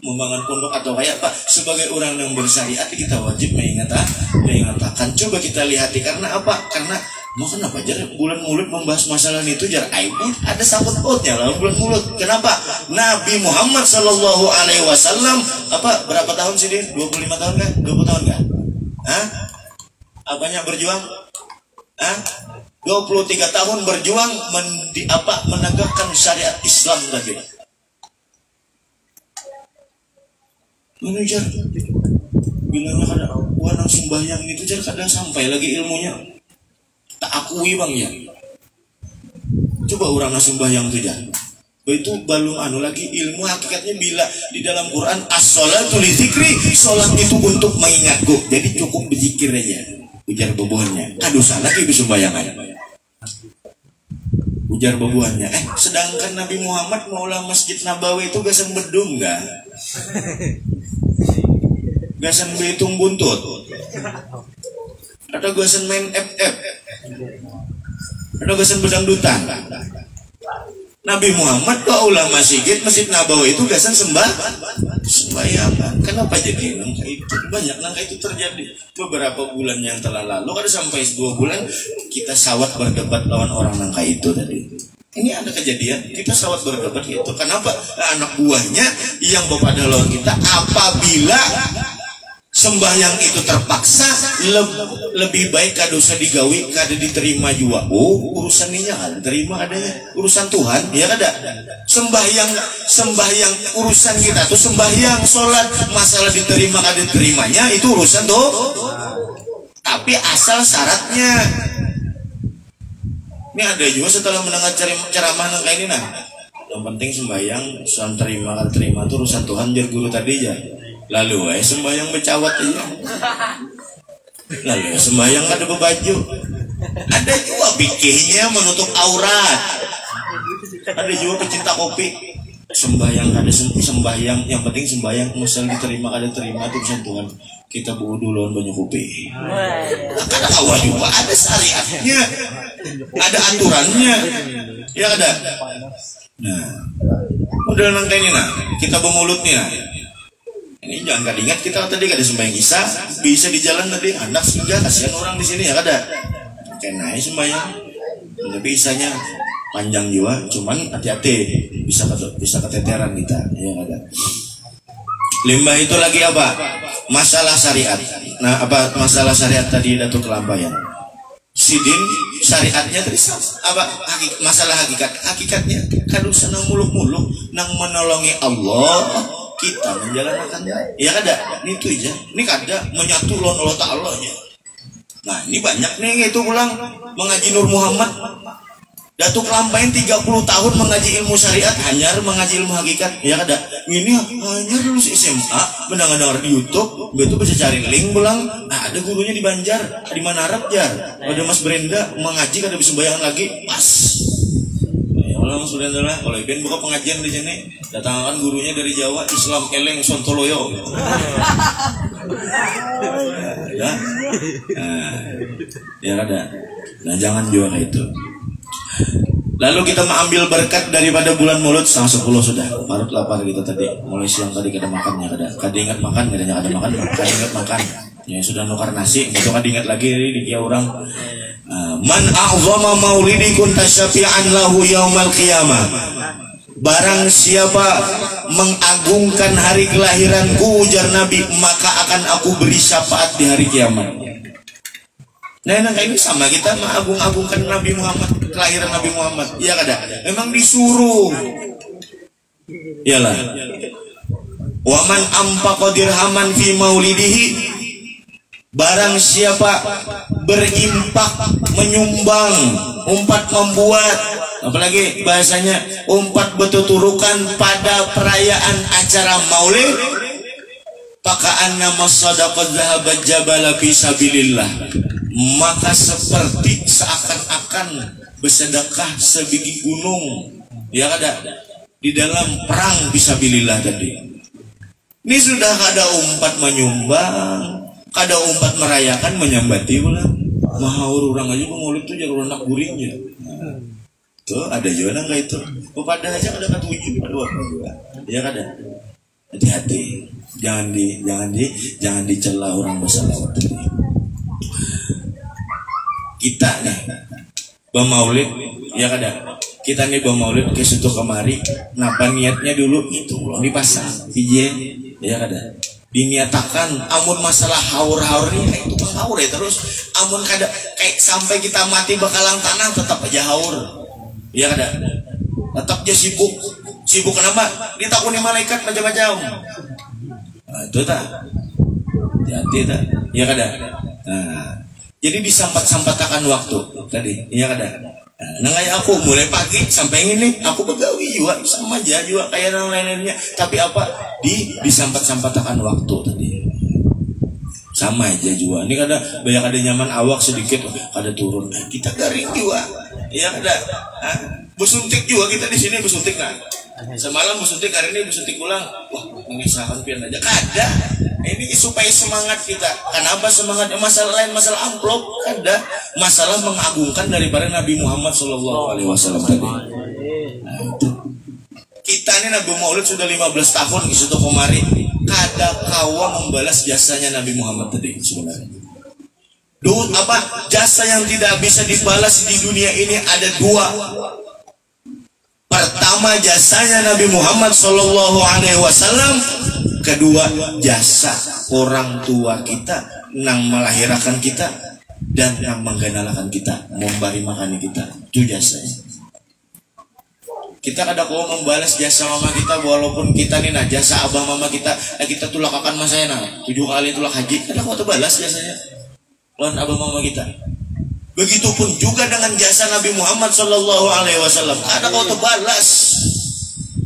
membangun pondok atau kayak apa. Sebagai orang yang bersyariat kita wajib mengatakan. Coba kita lihat karena apa? Karena mau kenapa jar bulan mulut membahas masalah itu jar aib ada sangkut pautnya lah bulan mulut. Kenapa? Nabi Muhammad Sallallahu Alaihi Wasallam berapa tahun sih dia? 25 tahun kan? 20 tahun kan? Apanya berjuang? 23 tahun berjuang menegakkan syariat Islam tadi. Mana jar? Bilangnya kada wanang sembahyang itu jar kadang sampai lagi ilmunya. Tak akui bang ya. Coba orang sembahyang itu jar. Itu balung lagi ilmu hakikatnya bila di dalam Quran as-sholatu li dzikri, salat itu untuk mengingatku. Jadi cukup berzikir aja. Ujar bebuhannya. Kadosa lagi sembayangan. Ujar bebuhannya. Sedangkan Nabi Muhammad maulah Masjid Nabawi itu gasan bedung enggak? Gasan behitung buntut. Atau gasan main FF. Atau gasan bedangdutan. Nabi Muhammad kaulah Masjid Nabawi itu gasan sembayangan. Kenapa jadi nangka itu? Banyak nangka itu terjadi. Beberapa bulan yang telah lalu ada sampai 2 bulan kita sawat berdebat lawan orang nangka itu tadi. Ini ada kejadian kita sawat berdebat itu. Kenapa? Anak buahnya yang bapak lawan kita apabila sembahyang itu terpaksa lebih baik kadosa digawi kada diterima juga. Urusan ini kan terima adanya urusan Tuhan ya kada. Sembahyang urusan kita tuh sembahyang sholat masalah diterima kada diterimanya itu urusan tuh. Tapi asal syaratnya ini ada juga setelah mendengar ceramah nang kayak ini yang penting sembahyang soal terima kada terima itu urusan Tuhan jar guru tadi aja. Lalu sembahyang bercawat aja. Lalu sembahyang kada berbaju. Ada juga bikihnya menutup aurat. Ada juga pecinta kopi. Sembahyang kada sembahyang, yang penting sembahyang misal diterima kada terima itu urusan Tuhan. Kita buuh lawan banyak kopi. Kada kawa juga ada syariatnya. Ada aturannya. Ya kada. Nah, udah nanti ini kita bermulutnya. Ini jangan kada ingat kita tadi kada sembahyang Isya bisa di jalan tadi anak sehingga kasihan orang di sini ya kada. Kena sembahyang. Tapi Isyanya panjang juga, cuman hati-hati bisa keteteran kita ya kada. Limbah itu lagi apa? Masalah syariat. Nah, masalah syariat tadi Datuk Kelampayan. Sidin syariatnya tadi masalah hakikatnya kadosa nang muluk-muluk nang menolongi Allah kita menjalankannya ya kada itu aja ini kada menyatu lawan Allah Ta'ala nya. Nah ini banyak nih itu pulang mengaji Nur Muhammad Datuk Lampain 30 tahun mengaji ilmu syariat hanya mengaji ilmu hakikat ya kada ini hanya lulus SMA mendengar di YouTube betul bisa cari link pulang ada gurunya di Banjar di mana Arab jar ada Mas Brenda mengaji kada bisa bayangan lagi pas ya Mas Brenda lah kalau Ben buka pengajian di sini datangkan gurunya dari Jawa Islam Eleng Sontoloyo ya kada nah jangan juga kayak itu. Lalu kita mengambil berkat daripada bulan Maulud setengah 10 sudah. Parut lapar kita tadi. Mulai siang tadi kada makannya kada ingat makan, kada makan, kada ingat makan. Ya sudah nukar nasi, itu kada ingat lagi di kia orang. Man a'zama maulidi kunta syafi'an lahu yaumal qiyamah. Barang siapa mengagungkan hari kelahiranku ujar Nabi, maka akan aku beri syafaat di hari kiamat. Nah, ini sama kita mengagung-agungkan Nabi Muhammad, kelahiran Nabi Muhammad. Iya kada? Memang disuruh. Iyalah. Wa man anfaqa dirhaman fi maulidihi. Barang siapa berimpak, menyumbang, membuat apalagi bahasanya umpat betuturukan pada perayaan acara maulid, paka'an nama sadaqat zahabat jabala fisabilillah, maka seperti seakan-akan bersedekah sebiji gunung, ya kada, di dalam perang fisabilillah tadi. Ini sudah kada umpat menyumbang, kada umpat merayakan menyambati ulang. Mahaur orang aja maulid tuh jadi anak guringnya. Tuh ada juga nggak itu? Pada aja kada ketujuh, aduh, ya kada. Hati-hati, jangan dicela orang bersalawat tadi. Kita nih bermaulid, ya kada. Kita nih bermaulid ke situ kemari, napa niatnya dulu itu ulang dipasang, ya kada. Diniatakan amun masalah haur-haur ini itu haur ya terus, amun kada kayak sampai kita mati bakalang tanah tetap aja haur, ya kada. Tetap aja sibuk kenapa? Ditakuni malaikat macam-macam. Nah, itu tak, hati tak, ya kada. Nah, jadi disampat-sampatakan waktu tadi, ya kada. Nah, kayak aku mulai pagi sampai ini aku begawi juga sama aja juga kayak yang lain-lainnya, tapi apa disampat-sampatakan waktu tadi sama aja juga. Ini kada banyak ada nyaman awak sedikit kada turun, kita garing juga, ya kada. Bersuntik juga kita di sini bersuntik nah. Semalam bersuntik, hari ini bersuntik ulang. Wah, mengisahkan pian aja kada. Ini supaya semangat kita. Kenapa semangat? Masalah lain, masalah amplop kada. Masalah mengagungkan daripada Nabi Muhammad SAW tadi. Nah, itu. Kita ini Nabi Maulid sudah 15 tahun itu kemari. Kada kawa membalas jasanya Nabi Muhammad tadi sebenarnya. Jasa yang tidak bisa dibalas di dunia ini ada dua. Pertama jasanya Nabi Muhammad SAW, kedua jasa orang tua kita nang melahirkan kita dan yang mengganalakan kita, memberi makan kita, itu jasanya. Kita kada kau membalas jasa mama kita walaupun kita nih nah jasa abah mama kita, kita tulak akan masanya nah 7 kali tulak haji, kada kau terbalas jasanya lawan abah mama kita. Begitupun juga dengan jasa Nabi Muhammad SAW, ada kau terbalas.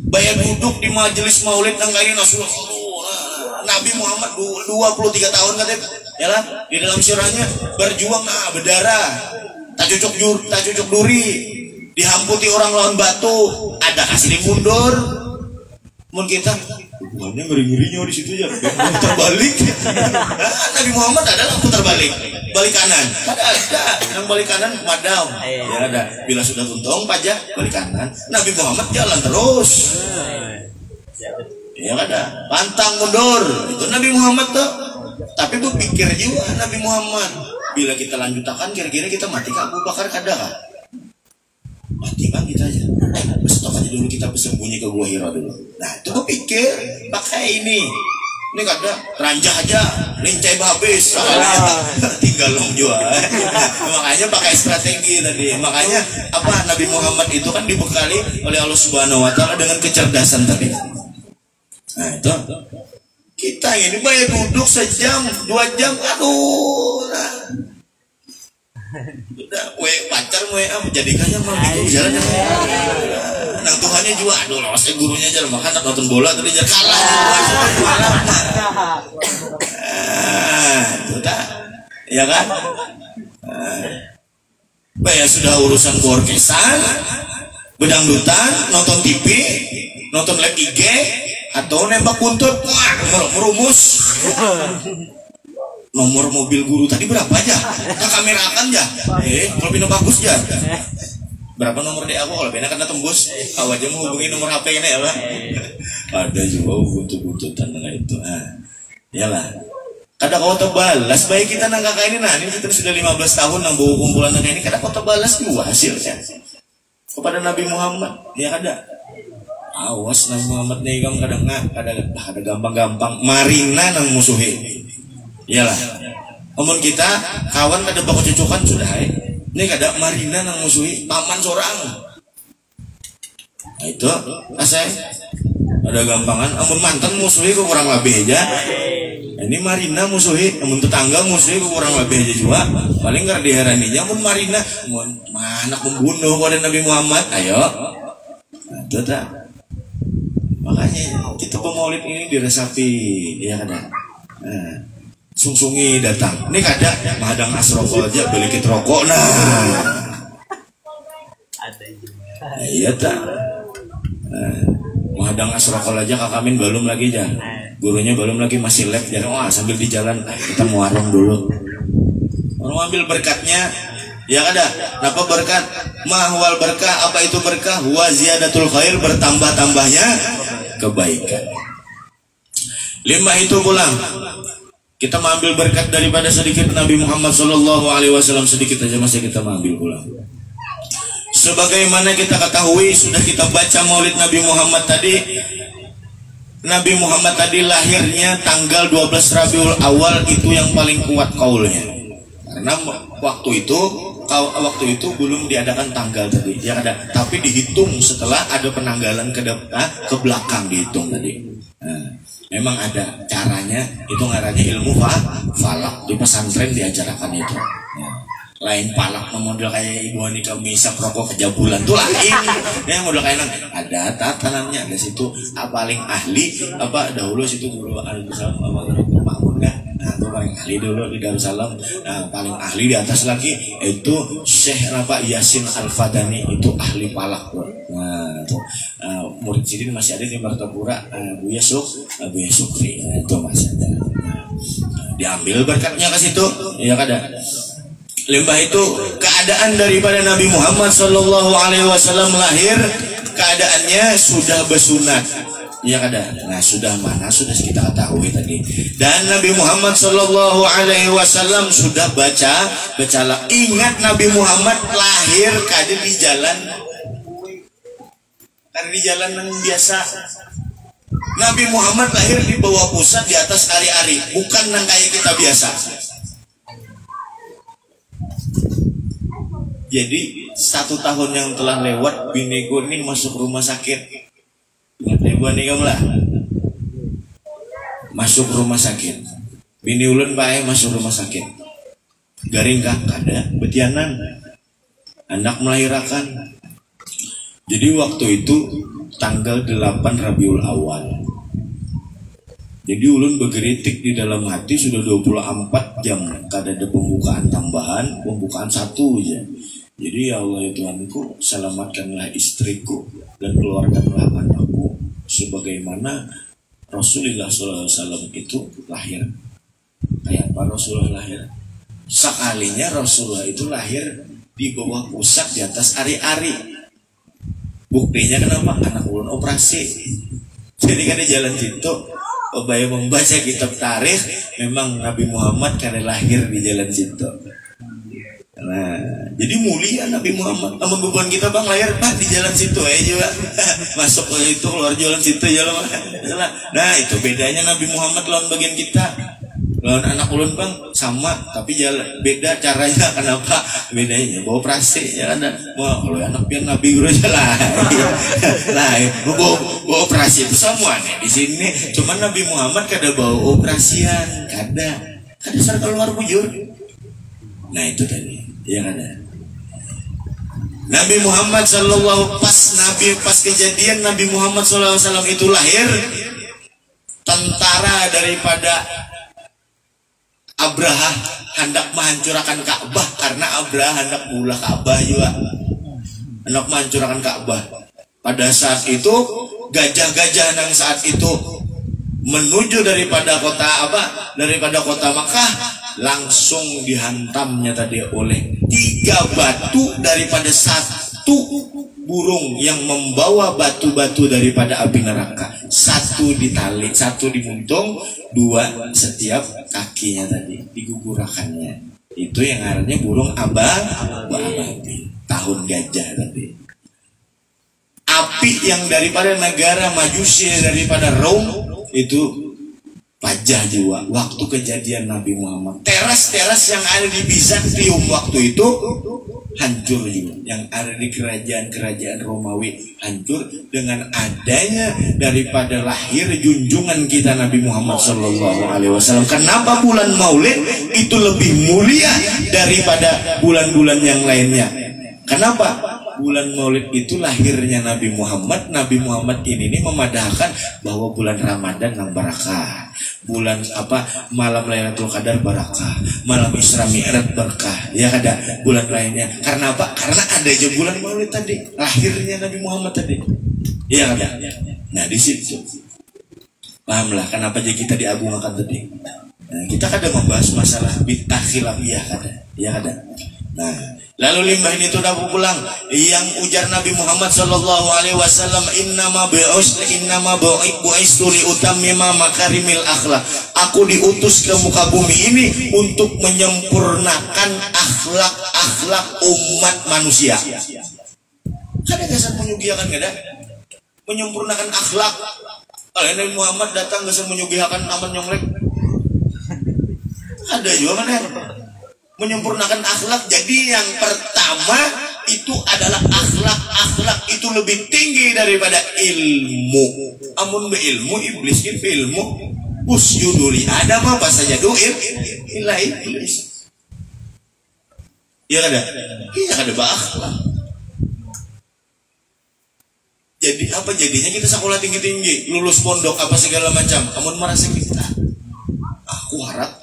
Bayar duduk di majelis maulid nang kali Nabi Muhammad 23 tahun katanya, ya lah, di dalam sirahnya berjuang berdarah, tak cucuk duri, dihamputi orang lawan batu, ada kasih dimundur. Mun kita bukannya ngeri-ngerinya di situ ya, terbalik. Nabi Muhammad adalah putar balik, balik kanan. Ada, yang balik kanan madam. Ya ada. Bila sudah tuntung pajak balik kanan. Nabi Muhammad jalan terus. Ya ada. Pantang mundur. Itu Nabi Muhammad tuh. Tapi berpikir juga Nabi Muhammad. Bila kita lanjutakan, kira-kira kita mati ke Abu Bakar kada kan? Mati bang kita aja. Stop aja dulu, kita bersembunyi ke Gua Hira dulu. Nah itu gue pikir pakai ini kada ranjah aja, lincai habis, tinggal long jual. Makanya pakai strategi tadi. Makanya apa Nabi Muhammad itu kan dibekali oleh Allah Subhanahu Wa Taala dengan kecerdasan tadi. Nah itu kita ini bayar duduk sejam, 2 jam, aduh. Nah. Udah, pacar jadikannya malah itu jalan nang Tuhannya juga aduh lolos gurunya aja makan tak nonton bola tadi jadi kalah udah ya kan ya sudah urusan keorkesan bedangdutan nonton TV nonton live IG atau nembak buntut wah merumus nomor mobil guru tadi berapa aja? Nah, kamerakan ya. Kalau pino bagus ya. Berapa nomor dia aku kalau pina kena tembus. Awak aja mau hubungi nomor HP ini ya, Pak. Ada juga buntut-buntutan dengan itu. Nah, iyalah. Kada kau terbalas baik kita nang kakak ini nah ini kita sudah 15 tahun nang bawa kumpulan nang ini kada kau terbalas juga hasilnya. Kepada Nabi Muhammad, ya kada. Awas Nabi Muhammad nih kadang kada gampang-gampang marina nang musuhi. Iyalah, namun kita kawan kada baku cucukan sudah ini kada marina nang musuhi paman seorang. Nah itu asal ada gampangan, namun mantan musuhi kok kurang lebih aja. Ini Marina musuhi, namun tetangga musuhi kurang lebih aja juga. Paling nggak diheraninya, namun Marina mana pembunuh pada Nabi Muhammad, ayo. Nah, itu tak. Makanya kita pemaulid ini diresapi, ya kan? Nah, sungsungi datang. Ini kada mahadang asrofol aja beli kit rokok, nah. Iya tak. Mahadang asrofol aja kakamin belum lagi jangan. Gurunya belum lagi masih lab jadi sambil di jalan kita mau warung dulu. Orang ambil berkatnya ya kada. Kenapa berkat? Mahwal berkah, apa itu berkah? Wa ziyadatul khair, bertambah-tambahnya kebaikan. 5 itu pulang. Kita mengambil berkat daripada sedikit Nabi Muhammad SAW, sedikit aja masih kita mengambil pulang. Sebagaimana kita ketahui sudah kita baca Maulid Nabi Muhammad tadi. Nabi Muhammad tadi lahirnya tanggal 12 Rabiul Awal, itu yang paling kuat kaulnya. Karena waktu itu belum diadakan tanggal tadi, ya ada. Tapi dihitung setelah ada penanggalan ke belakang dihitung tadi. Nah, memang ada caranya, itu ngarannya ilmu falak, di pesantren diajarkan itu. Nah, lain palak model kayak Ibu Anika misap rokok kejabulan tuh lain. Yang model kayak ada tatanannya, ada situ paling ahli apa dahulu situ guru Al-Salam apa Makmun kan. Nah, itu paling ahli dulu di Darussalam. Nah, paling ahli di atas lagi itu Syekh Yasin Al-Fadani, itu ahli palak bro. Nah, itu murid sidin masih ada di Martapura, Buya Sukri. Nah, itu masih ada. Nah, diambil berkatnya ke situ, ya kada. Lembah itu keadaan daripada Nabi Muhammad SAW lahir, keadaannya sudah bersunat, ya kada. Nah sudah mana sudah kita ketahui tadi. Dan Nabi Muhammad SAW sudah baca. Ingat Nabi Muhammad lahir kada di jalan, yang biasa. Nabi Muhammad lahir di bawah pusat di atas ari-ari, bukan yang kayak kita biasa. Jadi 1 tahun yang telah lewat biniku ini masuk rumah sakit. Ibu Anika lah masuk rumah sakit. Bini ulun bae masuk rumah sakit. Garing kah kada betianan. Anak melahirkan. Jadi waktu itu tanggal 8 Rabiul Awal. Jadi ulun bergeritik di dalam hati sudah 24 jam. Kada ada pembukaan tambahan, pembukaan 1 aja. Jadi ya Allah ya Tuhanku, selamatkanlah istriku dan keluarkanlah anakku sebagaimana Rasulullah SAW itu lahir. Kayak apa Rasulullah lahir? Sekalinya Rasulullah itu lahir di bawah pusat di atas ari-ari. Buktinya kenapa? Anak ulun operasi. Jadi kan di jalan situ Obaya membaca kitab tarikh, memang Nabi Muhammad karena lahir di jalan situ. Nah, jadi mulia Nabi Muhammad. Namun beban kita bang lahir di jalan situ juga. Masuk itu keluar jalan situ jalan. Nah itu bedanya Nabi Muhammad lawan bagian kita. Lawan anak ulun bang sama, tapi jalan beda caranya. Kenapa? Bedanya bawa operasi ya kan. Kalau anak pian Nabi guru jalan. Nah, bawa operasi itu semua nih di sini. Cuman Nabi Muhammad kada bawa operasian, kada ser keluar bujur. Nah itu tadi. Ya ada. Nabi Muhammad pas kejadian Nabi Muhammad SAW itu lahir, tentara daripada Abraha hendak menghancurkan Ka'bah, karena Abraha hendak mengulah Ka'bah juga, hendak menghancurkan Ka'bah. Pada saat itu gajah-gajah yang saat itu menuju daripada kota Makkah, langsung dihantamnya tadi oleh 3 batu daripada 1 burung yang membawa batu-batu daripada api neraka. 1 ditali, 1 dimuntung, 2 setiap kakinya tadi digugurakannya. Itu yang artinya burung abadi, tahun gajah tadi. Api yang daripada negara Majusi, daripada Rom itu pajah juga waktu kejadian Nabi Muhammad. Teras-teras yang ada di Bizantium waktu itu hancur juga. Yang ada di kerajaan-kerajaan Romawi hancur dengan adanya daripada lahir junjungan kita Nabi Muhammad SAW. Kenapa bulan Maulid itu lebih mulia daripada bulan-bulan yang lainnya? Kenapa? Bulan Maulid itu lahirnya Nabi Muhammad. Nabi Muhammad ini memadahkan bahwa bulan Ramadan yang barakah, bulan malam Lailatul Qadar barakah, malam Isra Mi'raj berkah, ya ada bulan lainnya. Karena apa? Karena ada aja bulan Maulid tadi, lahirnya Nabi Muhammad tadi, ya ada. Nah di situ pahamlah kenapa aja kita diagungkan tadi. Nah, kita kadang membahas masalah bid'ah khilafiyah kada, ya ada. Nah, lalu limbah ini tuh dapat pulang yang ujar Nabi Muhammad SAW, innama bu'istu li utammima makarimil akhlak. Aku diutus ke muka bumi ini untuk menyempurnakan akhlak umat manusia. Kada dasar menyugihakan kada? Menyempurnakan akhlak. Kalau Nabi Muhammad datang dasar menyugihakan aman nyonglek. Ada juga mana? Menyempurnakan akhlak. Jadi yang pertama itu adalah akhlak itu lebih tinggi daripada ilmu. Amun be ilmu iblis ke ilmu usjuduli adam apa saja doil ila iblis. Ya ada. Iya ada akhlak. Jadi apa jadinya kita sekolah tinggi-tinggi, lulus pondok apa segala macam. Amun merasa kita aku harap.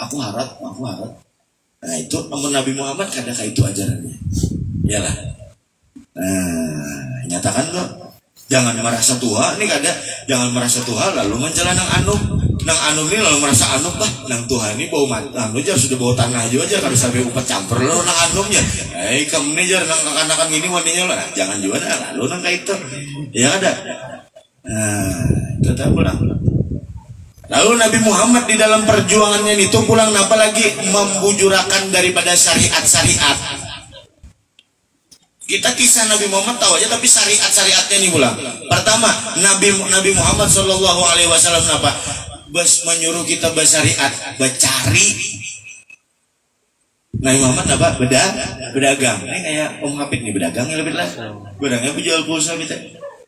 Nah itu namun Nabi Muhammad kadang itu ajarannya. Iyalah. Nah, nyatakan kok jangan merasa tua nih kada, jangan merasa tua lalu mencela nang anu ini lalu merasa anu bah nang Tuhan ini bau anu aja sudah bau tanah aja kalau sampai upat campur lo nang anumnya. Kamu nih jar nang anak-anak ini wanita lah, jangan juga dah lalu nang kayak itu. Ya kada. Nah, itu tak pulang. Lalu Nabi Muhammad di dalam perjuangannya itu pulang apa lagi membujurakan daripada syariat-syariat. Kita kisah Nabi Muhammad tahu aja tapi syariat-syariatnya nih pulang. Pertama Nabi Muhammad SAW apa? Menyuruh kita bersyariat, bercari. Nabi Muhammad apa? Berdagang. Ini kayak Om Hafid nih berdagang ya lebih lah. Bedangnya jual pulsa gitu.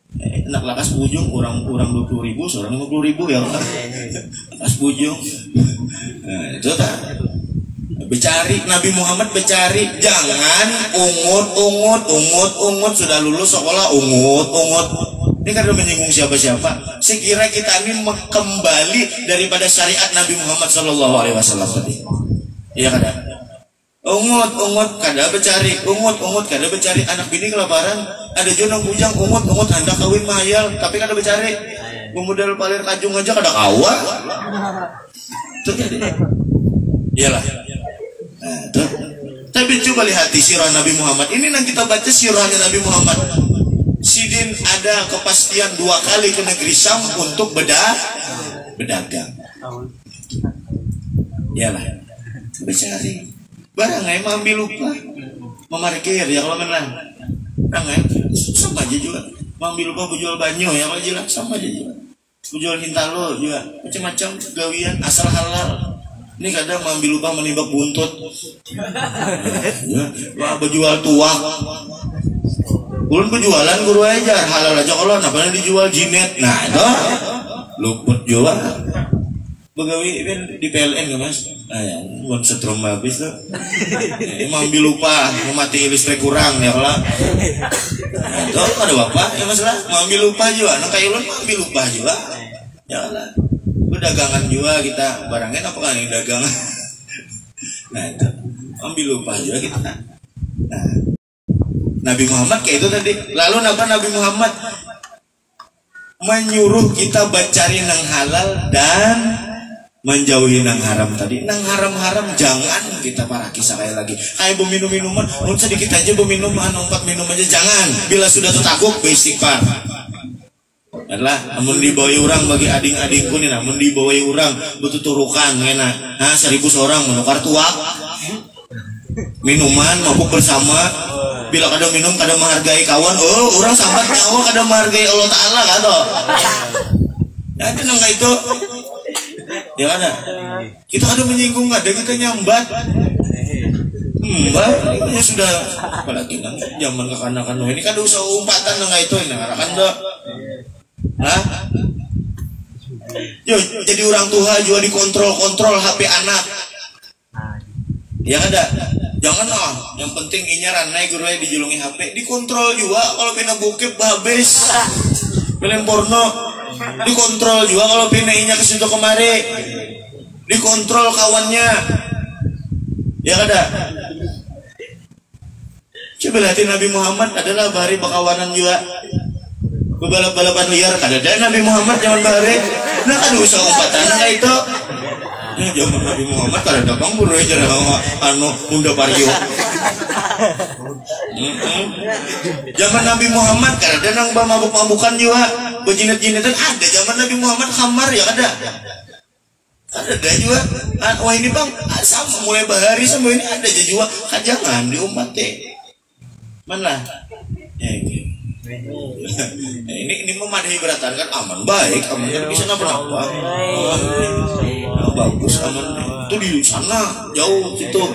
Enak lakas bujung orang 20.000 seorang 50.000 ya Allah. Lakas bujung. Nah, itu tak becari Nabi Muhammad becari jangan ungut sudah lulus sekolah ungut ini kan menyinggung siapa-siapa. Sekira kita ini kembali daripada syariat Nabi Muhammad SAW tadi. Iya kada ungut kada becari ungut kada becari anak bini kelaparan. Ada jonang bujang ungut hendak kawin mayal tapi kada becari memodal palir kajung aja kada kawa. Itu jadi iyalah. Nah, tuh. Tapi coba lihat sirah Nabi Muhammad. Ini yang kita baca sirahnya Nabi Muhammad. Sidin ada kepastian 2 kali ke negeri Syam untuk berdagang. Iyalah. Becari. Barang emang ambil lupa. Memarkir ya kalau menang. Nangan sama aja juga. Ambil lupa jual banyo ya kalau jelas sama aja juga. Jual hintalo juga. Macam-macam gawian asal halal. Ini kadang ambil lupa menibak buntut. Wah, berjual tuak. Ulun berjualan guru aja halal aja kalau napanya dijual jinet. Nah, itu luput jual. Begawi di PLN nggak mas? Ah ya, bukan setrum habis tuh. Ambil lupa, mati listrik kurang ya kalau. Nah, itu ada bapak ya masalah. Ambil lupa juga. Nah kayak ulun ambil lupa juga. Ya lah. Dagangan juga kita barangnya apa kan yang dagangan. Nah itu ambil lupa juga kita. Nah, Nabi Muhammad kayak itu tadi. Lalu Nabi Muhammad menyuruh kita bercari nang halal dan menjauhi nang haram tadi. Nang haram-haram jangan kita para kisah kayak lagi. Kayak minum-minuman, sedikit aja minuman, 4 minum aja jangan. Bila sudah tertakuk beristighfar. Adalah namun dibawa orang bagi ading-adingku nih, namun dibawa orang betul turukan enak. 1.000 orang menukar tuak minuman mabuk bersama. Bila kadang minum kadang menghargai kawan. Oh orang sambat nyawa kadang menghargai Allah Ta'ala kan toh. Ya itu nggak itu. Ya ada. Kita kadang menyinggung ada kita nyambat. Mbak, ini sudah apalagi kan zaman kekanakan ini kan usaha umpatan nggak itu ini kan dok. Nah, yo jadi orang tua juga dikontrol HP anak. Ya ada, jangan yang penting inyaran naik guru dijulungi HP, dikontrol juga kalau pina bokep habis, film porno, dikontrol juga kalau pina inya ke situ kemari, dikontrol kawannya. Ya ada. Coba lihat Nabi Muhammad adalah bahari bakawanan juga. Bebalap-balapan liar kada ada Nabi Muhammad zaman bahari. Nah kan usaha umpatan kayak itu. Ya zaman Nabi Muhammad kada ada bang buru aja unda pario. Zaman Nabi Muhammad kada ada nang mabuk-mabukan juga. Bejinet-jinetan ada zaman Nabi Muhammad khamar ya kada. Ada juga. Wah ini bang sama mulai bahari sampai ini ada juga. Jangan diumpat mana? Ini memadai beratan kan aman baik aman kan bisa napa-napa. Bagus aman itu di sana jauh situ.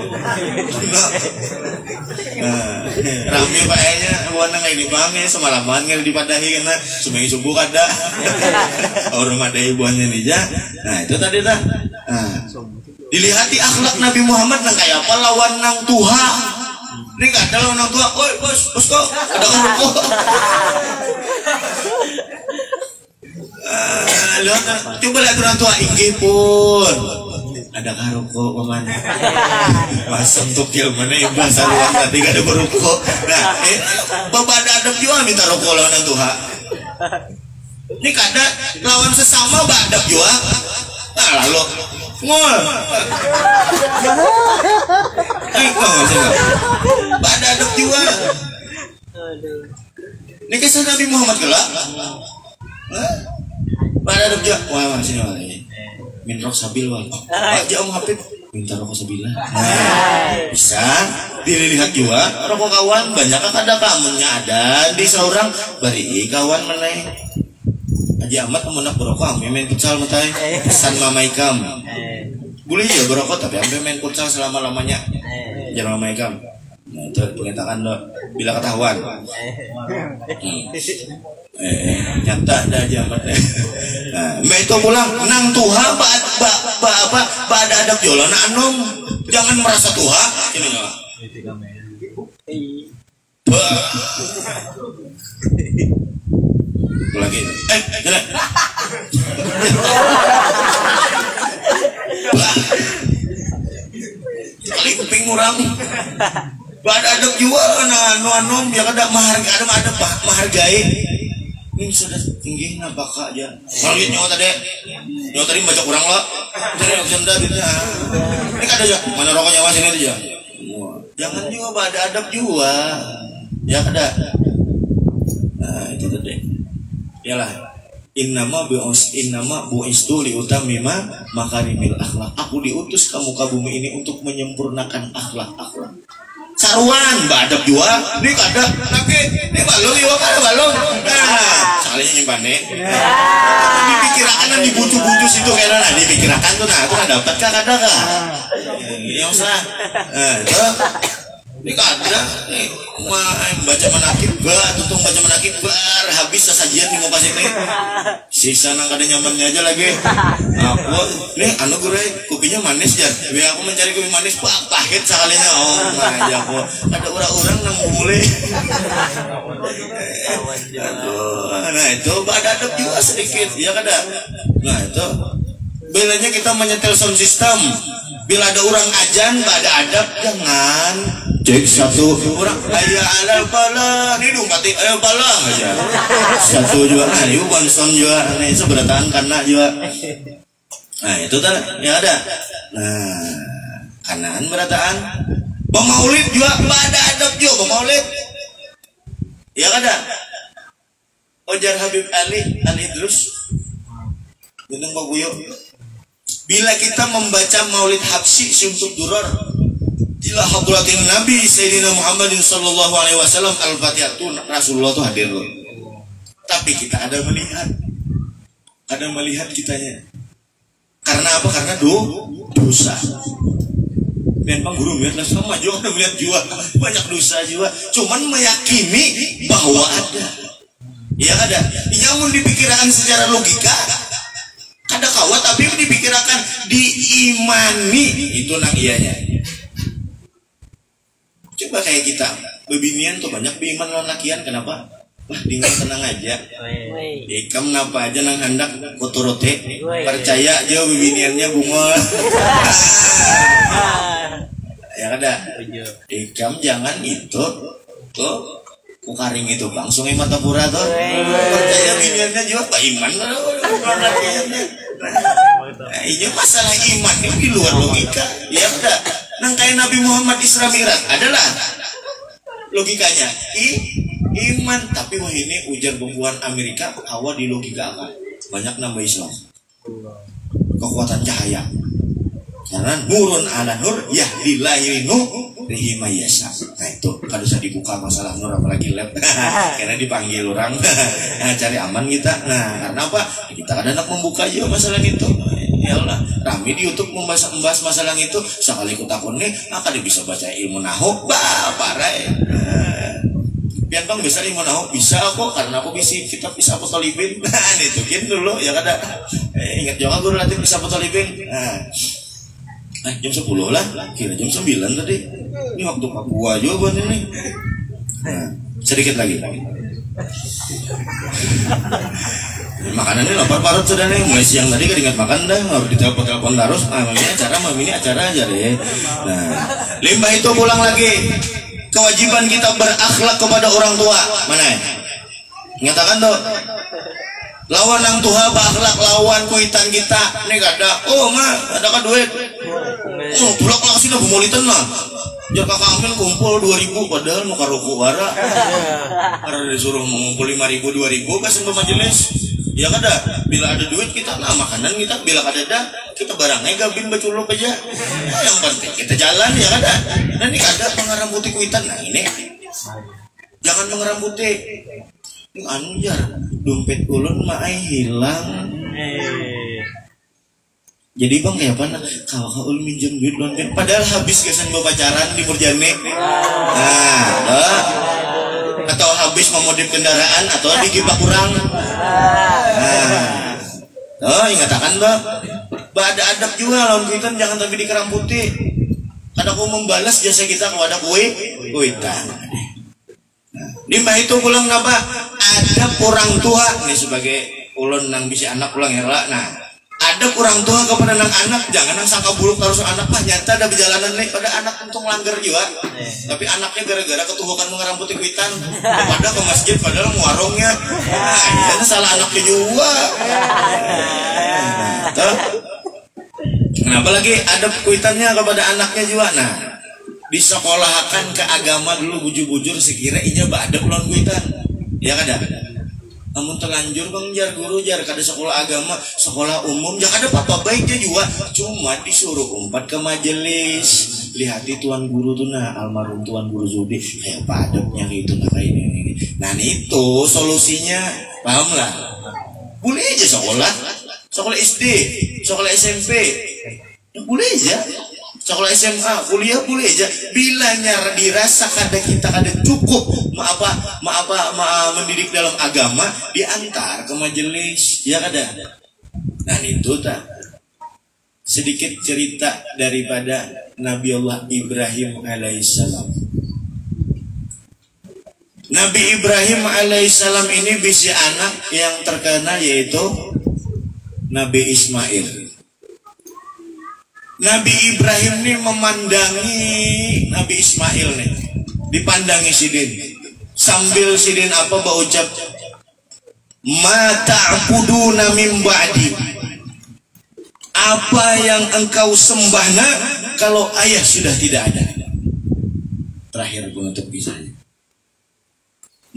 Rame kayaknya warna nggak ini banget semalaman nggak dipadahi karena seminggu subuh kada. Orang madai buahnya nih ya. Nah itu tadi dah. Dilihat di akhlak Nabi Muhammad nang kayak apa lawan nang Tuhan. Ini gak ada orang tua, oi bos kok ada orang tua. Coba lihat orang tua inggih pun ada karoko paman. Mas untuk mana bahasa luar tadi gak ada berukok. Nah, bapak ada adab juga minta rokok lawan Tuhan. Ini kada lawan sesama badab juga. Nah lalu ngol. Pada adab juga. Ini kisah Nabi Muhammad gelap. Pada adab juga. Wah masih nih. Min rok sabil wal. Aja om Habib minta rokok sabila. Bisa dilihat juga. Rokok kawan banyak kan ada kamunya ada di seorang bari kawan meneng. Aja amat menak berokok, main futsal matai, pesan mamai kam. Boleh ya berokok tapi ambil main futsal selama lamanya. Jangan mamai kam. Nah itu pengetahuan lo bila ketahuan. Nyata ada aja amat. Nah, mbak itu pulang nang tuha ba ada adab jolan anom jangan merasa tuha ini nggak. Lagi jalan kali kuping murang pada adab juga anu ya kada menghargai ini sudah tinggi napaka aja kalau nyawa tadi baca kurang lo jadi senda duitnya ini kada aja mana rokok nyawa sini aja jangan juga pada adab juga ya kada. Nah itu tadi yalah innama bu'istu liutamima makarimil akhlak. Aku diutus ke muka bumi ini untuk menyempurnakan akhlak saruan badab juga ini kada lagi ini balong juga kada balong nah salahnya nyimpan nih dipikirkan dan dibucu-bucu situ kayaknya nah dipikirkan tuh nah aku dapat kah kada kah yang salah ini kada baca manakib tutung baca manakib habis sasajian di muka sini sisa nang kada nyamannya aja lagi aku nih anu gue kopinya manis ya biar aku mencari kopi manis pahit sekalinya aja aku ada orang-orang nang mulai nah itu ada adab juga sedikit ya kada. Nah itu bedanya kita menyetel sound system bila ada orang ajan ada adab jangan cek satu orang ayah ada pala ini dong kati ayah pala aja satu juga nah ini konson juga ini seberatan karena juga nah itu kan ya ada nah kanan berataan pemaulid juga ada adab juga pemaulid ya kada Ojar Habib Ali Idrus gunung Baguyo bila kita membaca maulid habsyi untuk duror ila hadratin Nabi Sayyidina Muhammadin sallallahu alaihi wasallam al-Fatihah itu Rasulullah tuh hadir loh. Tapi kita ada melihat kitanya. Karena apa? Karena dosa. Memang guru melihat sama juga melihat juga banyak dosa juga. Cuman meyakini bahwa ada. Ya ada. Yang mau dipikirkan secara logika kada kawat, tapi dipikirkan diimani itu nang ianya. Coba kayak kita bebinian tuh banyak beiman lakian, kenapa? Wah, tinggal tenang aja. Ikam napa aja nang hendak kotorote. Percaya aja bebiniannya bunga. Ya ada. Ikam jangan itu tuh kukaring itu bang sungai mata pura tuh. Percaya bebiniannya juga pak iman. Ini masalah iman ini di luar logika. Ya udah. Nang kayak Nabi Muhammad Isra Mi'raj adalah logikanya iman, tapi wah ini ujar pembuahan Amerika awal di logika apa? Banyak nambah Islam. Kekuatan cahaya. Karena nurun ala nur ya dilahirinu rihimayasa. Nah itu kalau bisa dibuka masalah nur apalagi lab. Karena dipanggil orang cari aman kita. Nah karena apa? Kita kadang nak membuka aja masalah itu. Ya Allah, rame di YouTube membahas masalah itu. Sekali ku takun nih, akan bisa baca ilmu nahu, parah. Biar bang bisa ilmu nahu bisa kok, karena aku bisa kitab bisa potolibin. Nah itu gitu dulu ya kada. Ingat juga guru latih bisa potolibin. Jam 10 lah, kira jam 9 tadi. Ini waktu Papua juga buat ini. Sedikit lagi. Makanannya lapar parut sudah nih, mulai siang tadi keringat makan dah, harus ditelepon terus. Ini acara aja deh. Nah, limbah itu pulang lagi. Kewajiban kita berakhlak kepada orang tua. Mana? Nyatakan tuh. Lawan orang tua berakhlak, lawan kuitan kita. Nih kada. Oh mah, ada kan duit. Tulak lah sih dah bumulitan lah. Jar kakak Amin kumpul 2.000 padahal mau karuku wara. Karena disuruh mengumpul 5.000 2.000 kasih ke majelis. Ya kada, bila ada duit kita nah makanan kita, bila kada ada kita barangnya gabin baculuk aja. Yang penting kita jalan ya kada. Dan ini kada mengerambuti kuitan. Nah ini jangan mengerambuti. Anu jar dompet ulun maai hilang. Jadi bang kayak apa? Kalau ulun minjem duit dompet, padahal habis kesan bawa pacaran di Murjane. Atau habis memodif kendaraan atau digibak kurang. Ingatakan tuh, ada adab juga lawan kita jangan tapi dikeramputi. Ada aku membalas jasa kita kepada kuitan. Limbah itu pulang apa? Adab orang tua nih sebagai ulun nang bisa anak pulang ya lah. Nah, ada orang tua kepada anak jangan nang sangka buruk terus anak mah nyata ada perjalanan nih pada anak untung langgar juga. Tapi anaknya gara-gara ketuhukan mengeramputi kuitan pada ke masjid padahal warungnya. Nah, ini salah anaknya juga. Kenapa lagi ada kuitannya kepada anaknya juga? Nah, disekolahkan ke agama dulu bujur-bujur sekira inya ada pulang kuitan. Ya kada. Namun terlanjur bang jar guru jar kada sekolah agama, sekolah umum jangan ada apa-apa baiknya juga, cuma disuruh umpat ke majelis. Lihati tuan guru tuh nah almarhum tuan guru Zudi kayak padamnya gitu nah kayak ini. Nah itu solusinya paham lah. Boleh aja sekolah SD, sekolah SMP, boleh aja. Sekolah SMA, kuliah boleh aja. Bila dirasa kada kita kada cukup mendidik dalam agama, diantar ke majelis, ya kada. Nah itu tak sedikit cerita daripada Nabi Allah Ibrahim alaihissalam. Nabi Ibrahim alaihissalam ini bisa anak yang terkenal yaitu Nabi Ismail. Nabi Ibrahim ini memandangi Nabi Ismail nih, dipandangi sidin sambil sidin apa berucap ma ta'buduna min ba'di, apa yang engkau sembahna kalau ayah sudah tidak ada. Terakhir penutup kisahnya,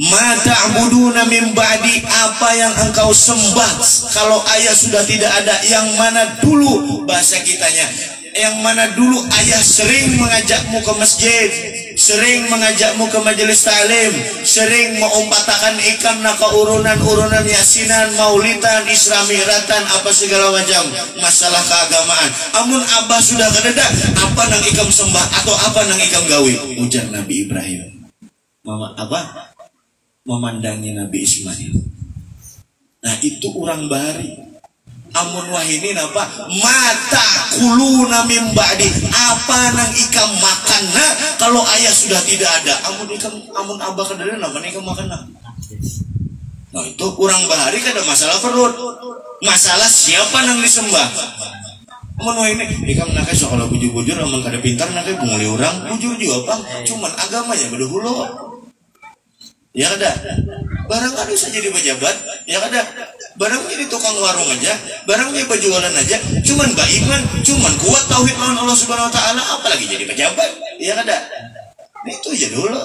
ma ta'buduna min ba'di, apa yang engkau sembah kalau ayah sudah tidak ada. Yang mana dulu bahasa kitanya yang mana dulu ayah sering mengajakmu ke masjid, sering mengajakmu ke majelis ta'lim, sering mengumpatakan ikan nak urunan-urunan yasinan, maulidan, isra mi'ratan, apa segala macam masalah keagamaan. Amun abah sudah kededa, apa nang ikam sembah atau apa nang ikam gawe? Ujar Nabi Ibrahim. Mama abah memandangi Nabi Ismail. Nah itu orang Bahari. Amun wahini napa mata kuluna mim ba'di, apa nang ikam makan nah kalau ayah sudah tidak ada. Amun abah kadang napa ikam makan nah. Nah itu orang Bahari kada masalah perut, masalah siapa nang disembah. Amun wahini ikam nakai sekolah bujur-bujur, amun kada pintar nakai bunguli orang bujur juga apa, cuman agamanya beda hulo. Ya kada, barang ada bisa jadi pejabat, ya kada, barang jadi tukang warung aja, barang jadi penjualan aja, cuman beriman, cuman kuat tauhid lawan Allah Subhanahu Wa Taala, apalagi jadi pejabat, ya kada, itu aja dulu.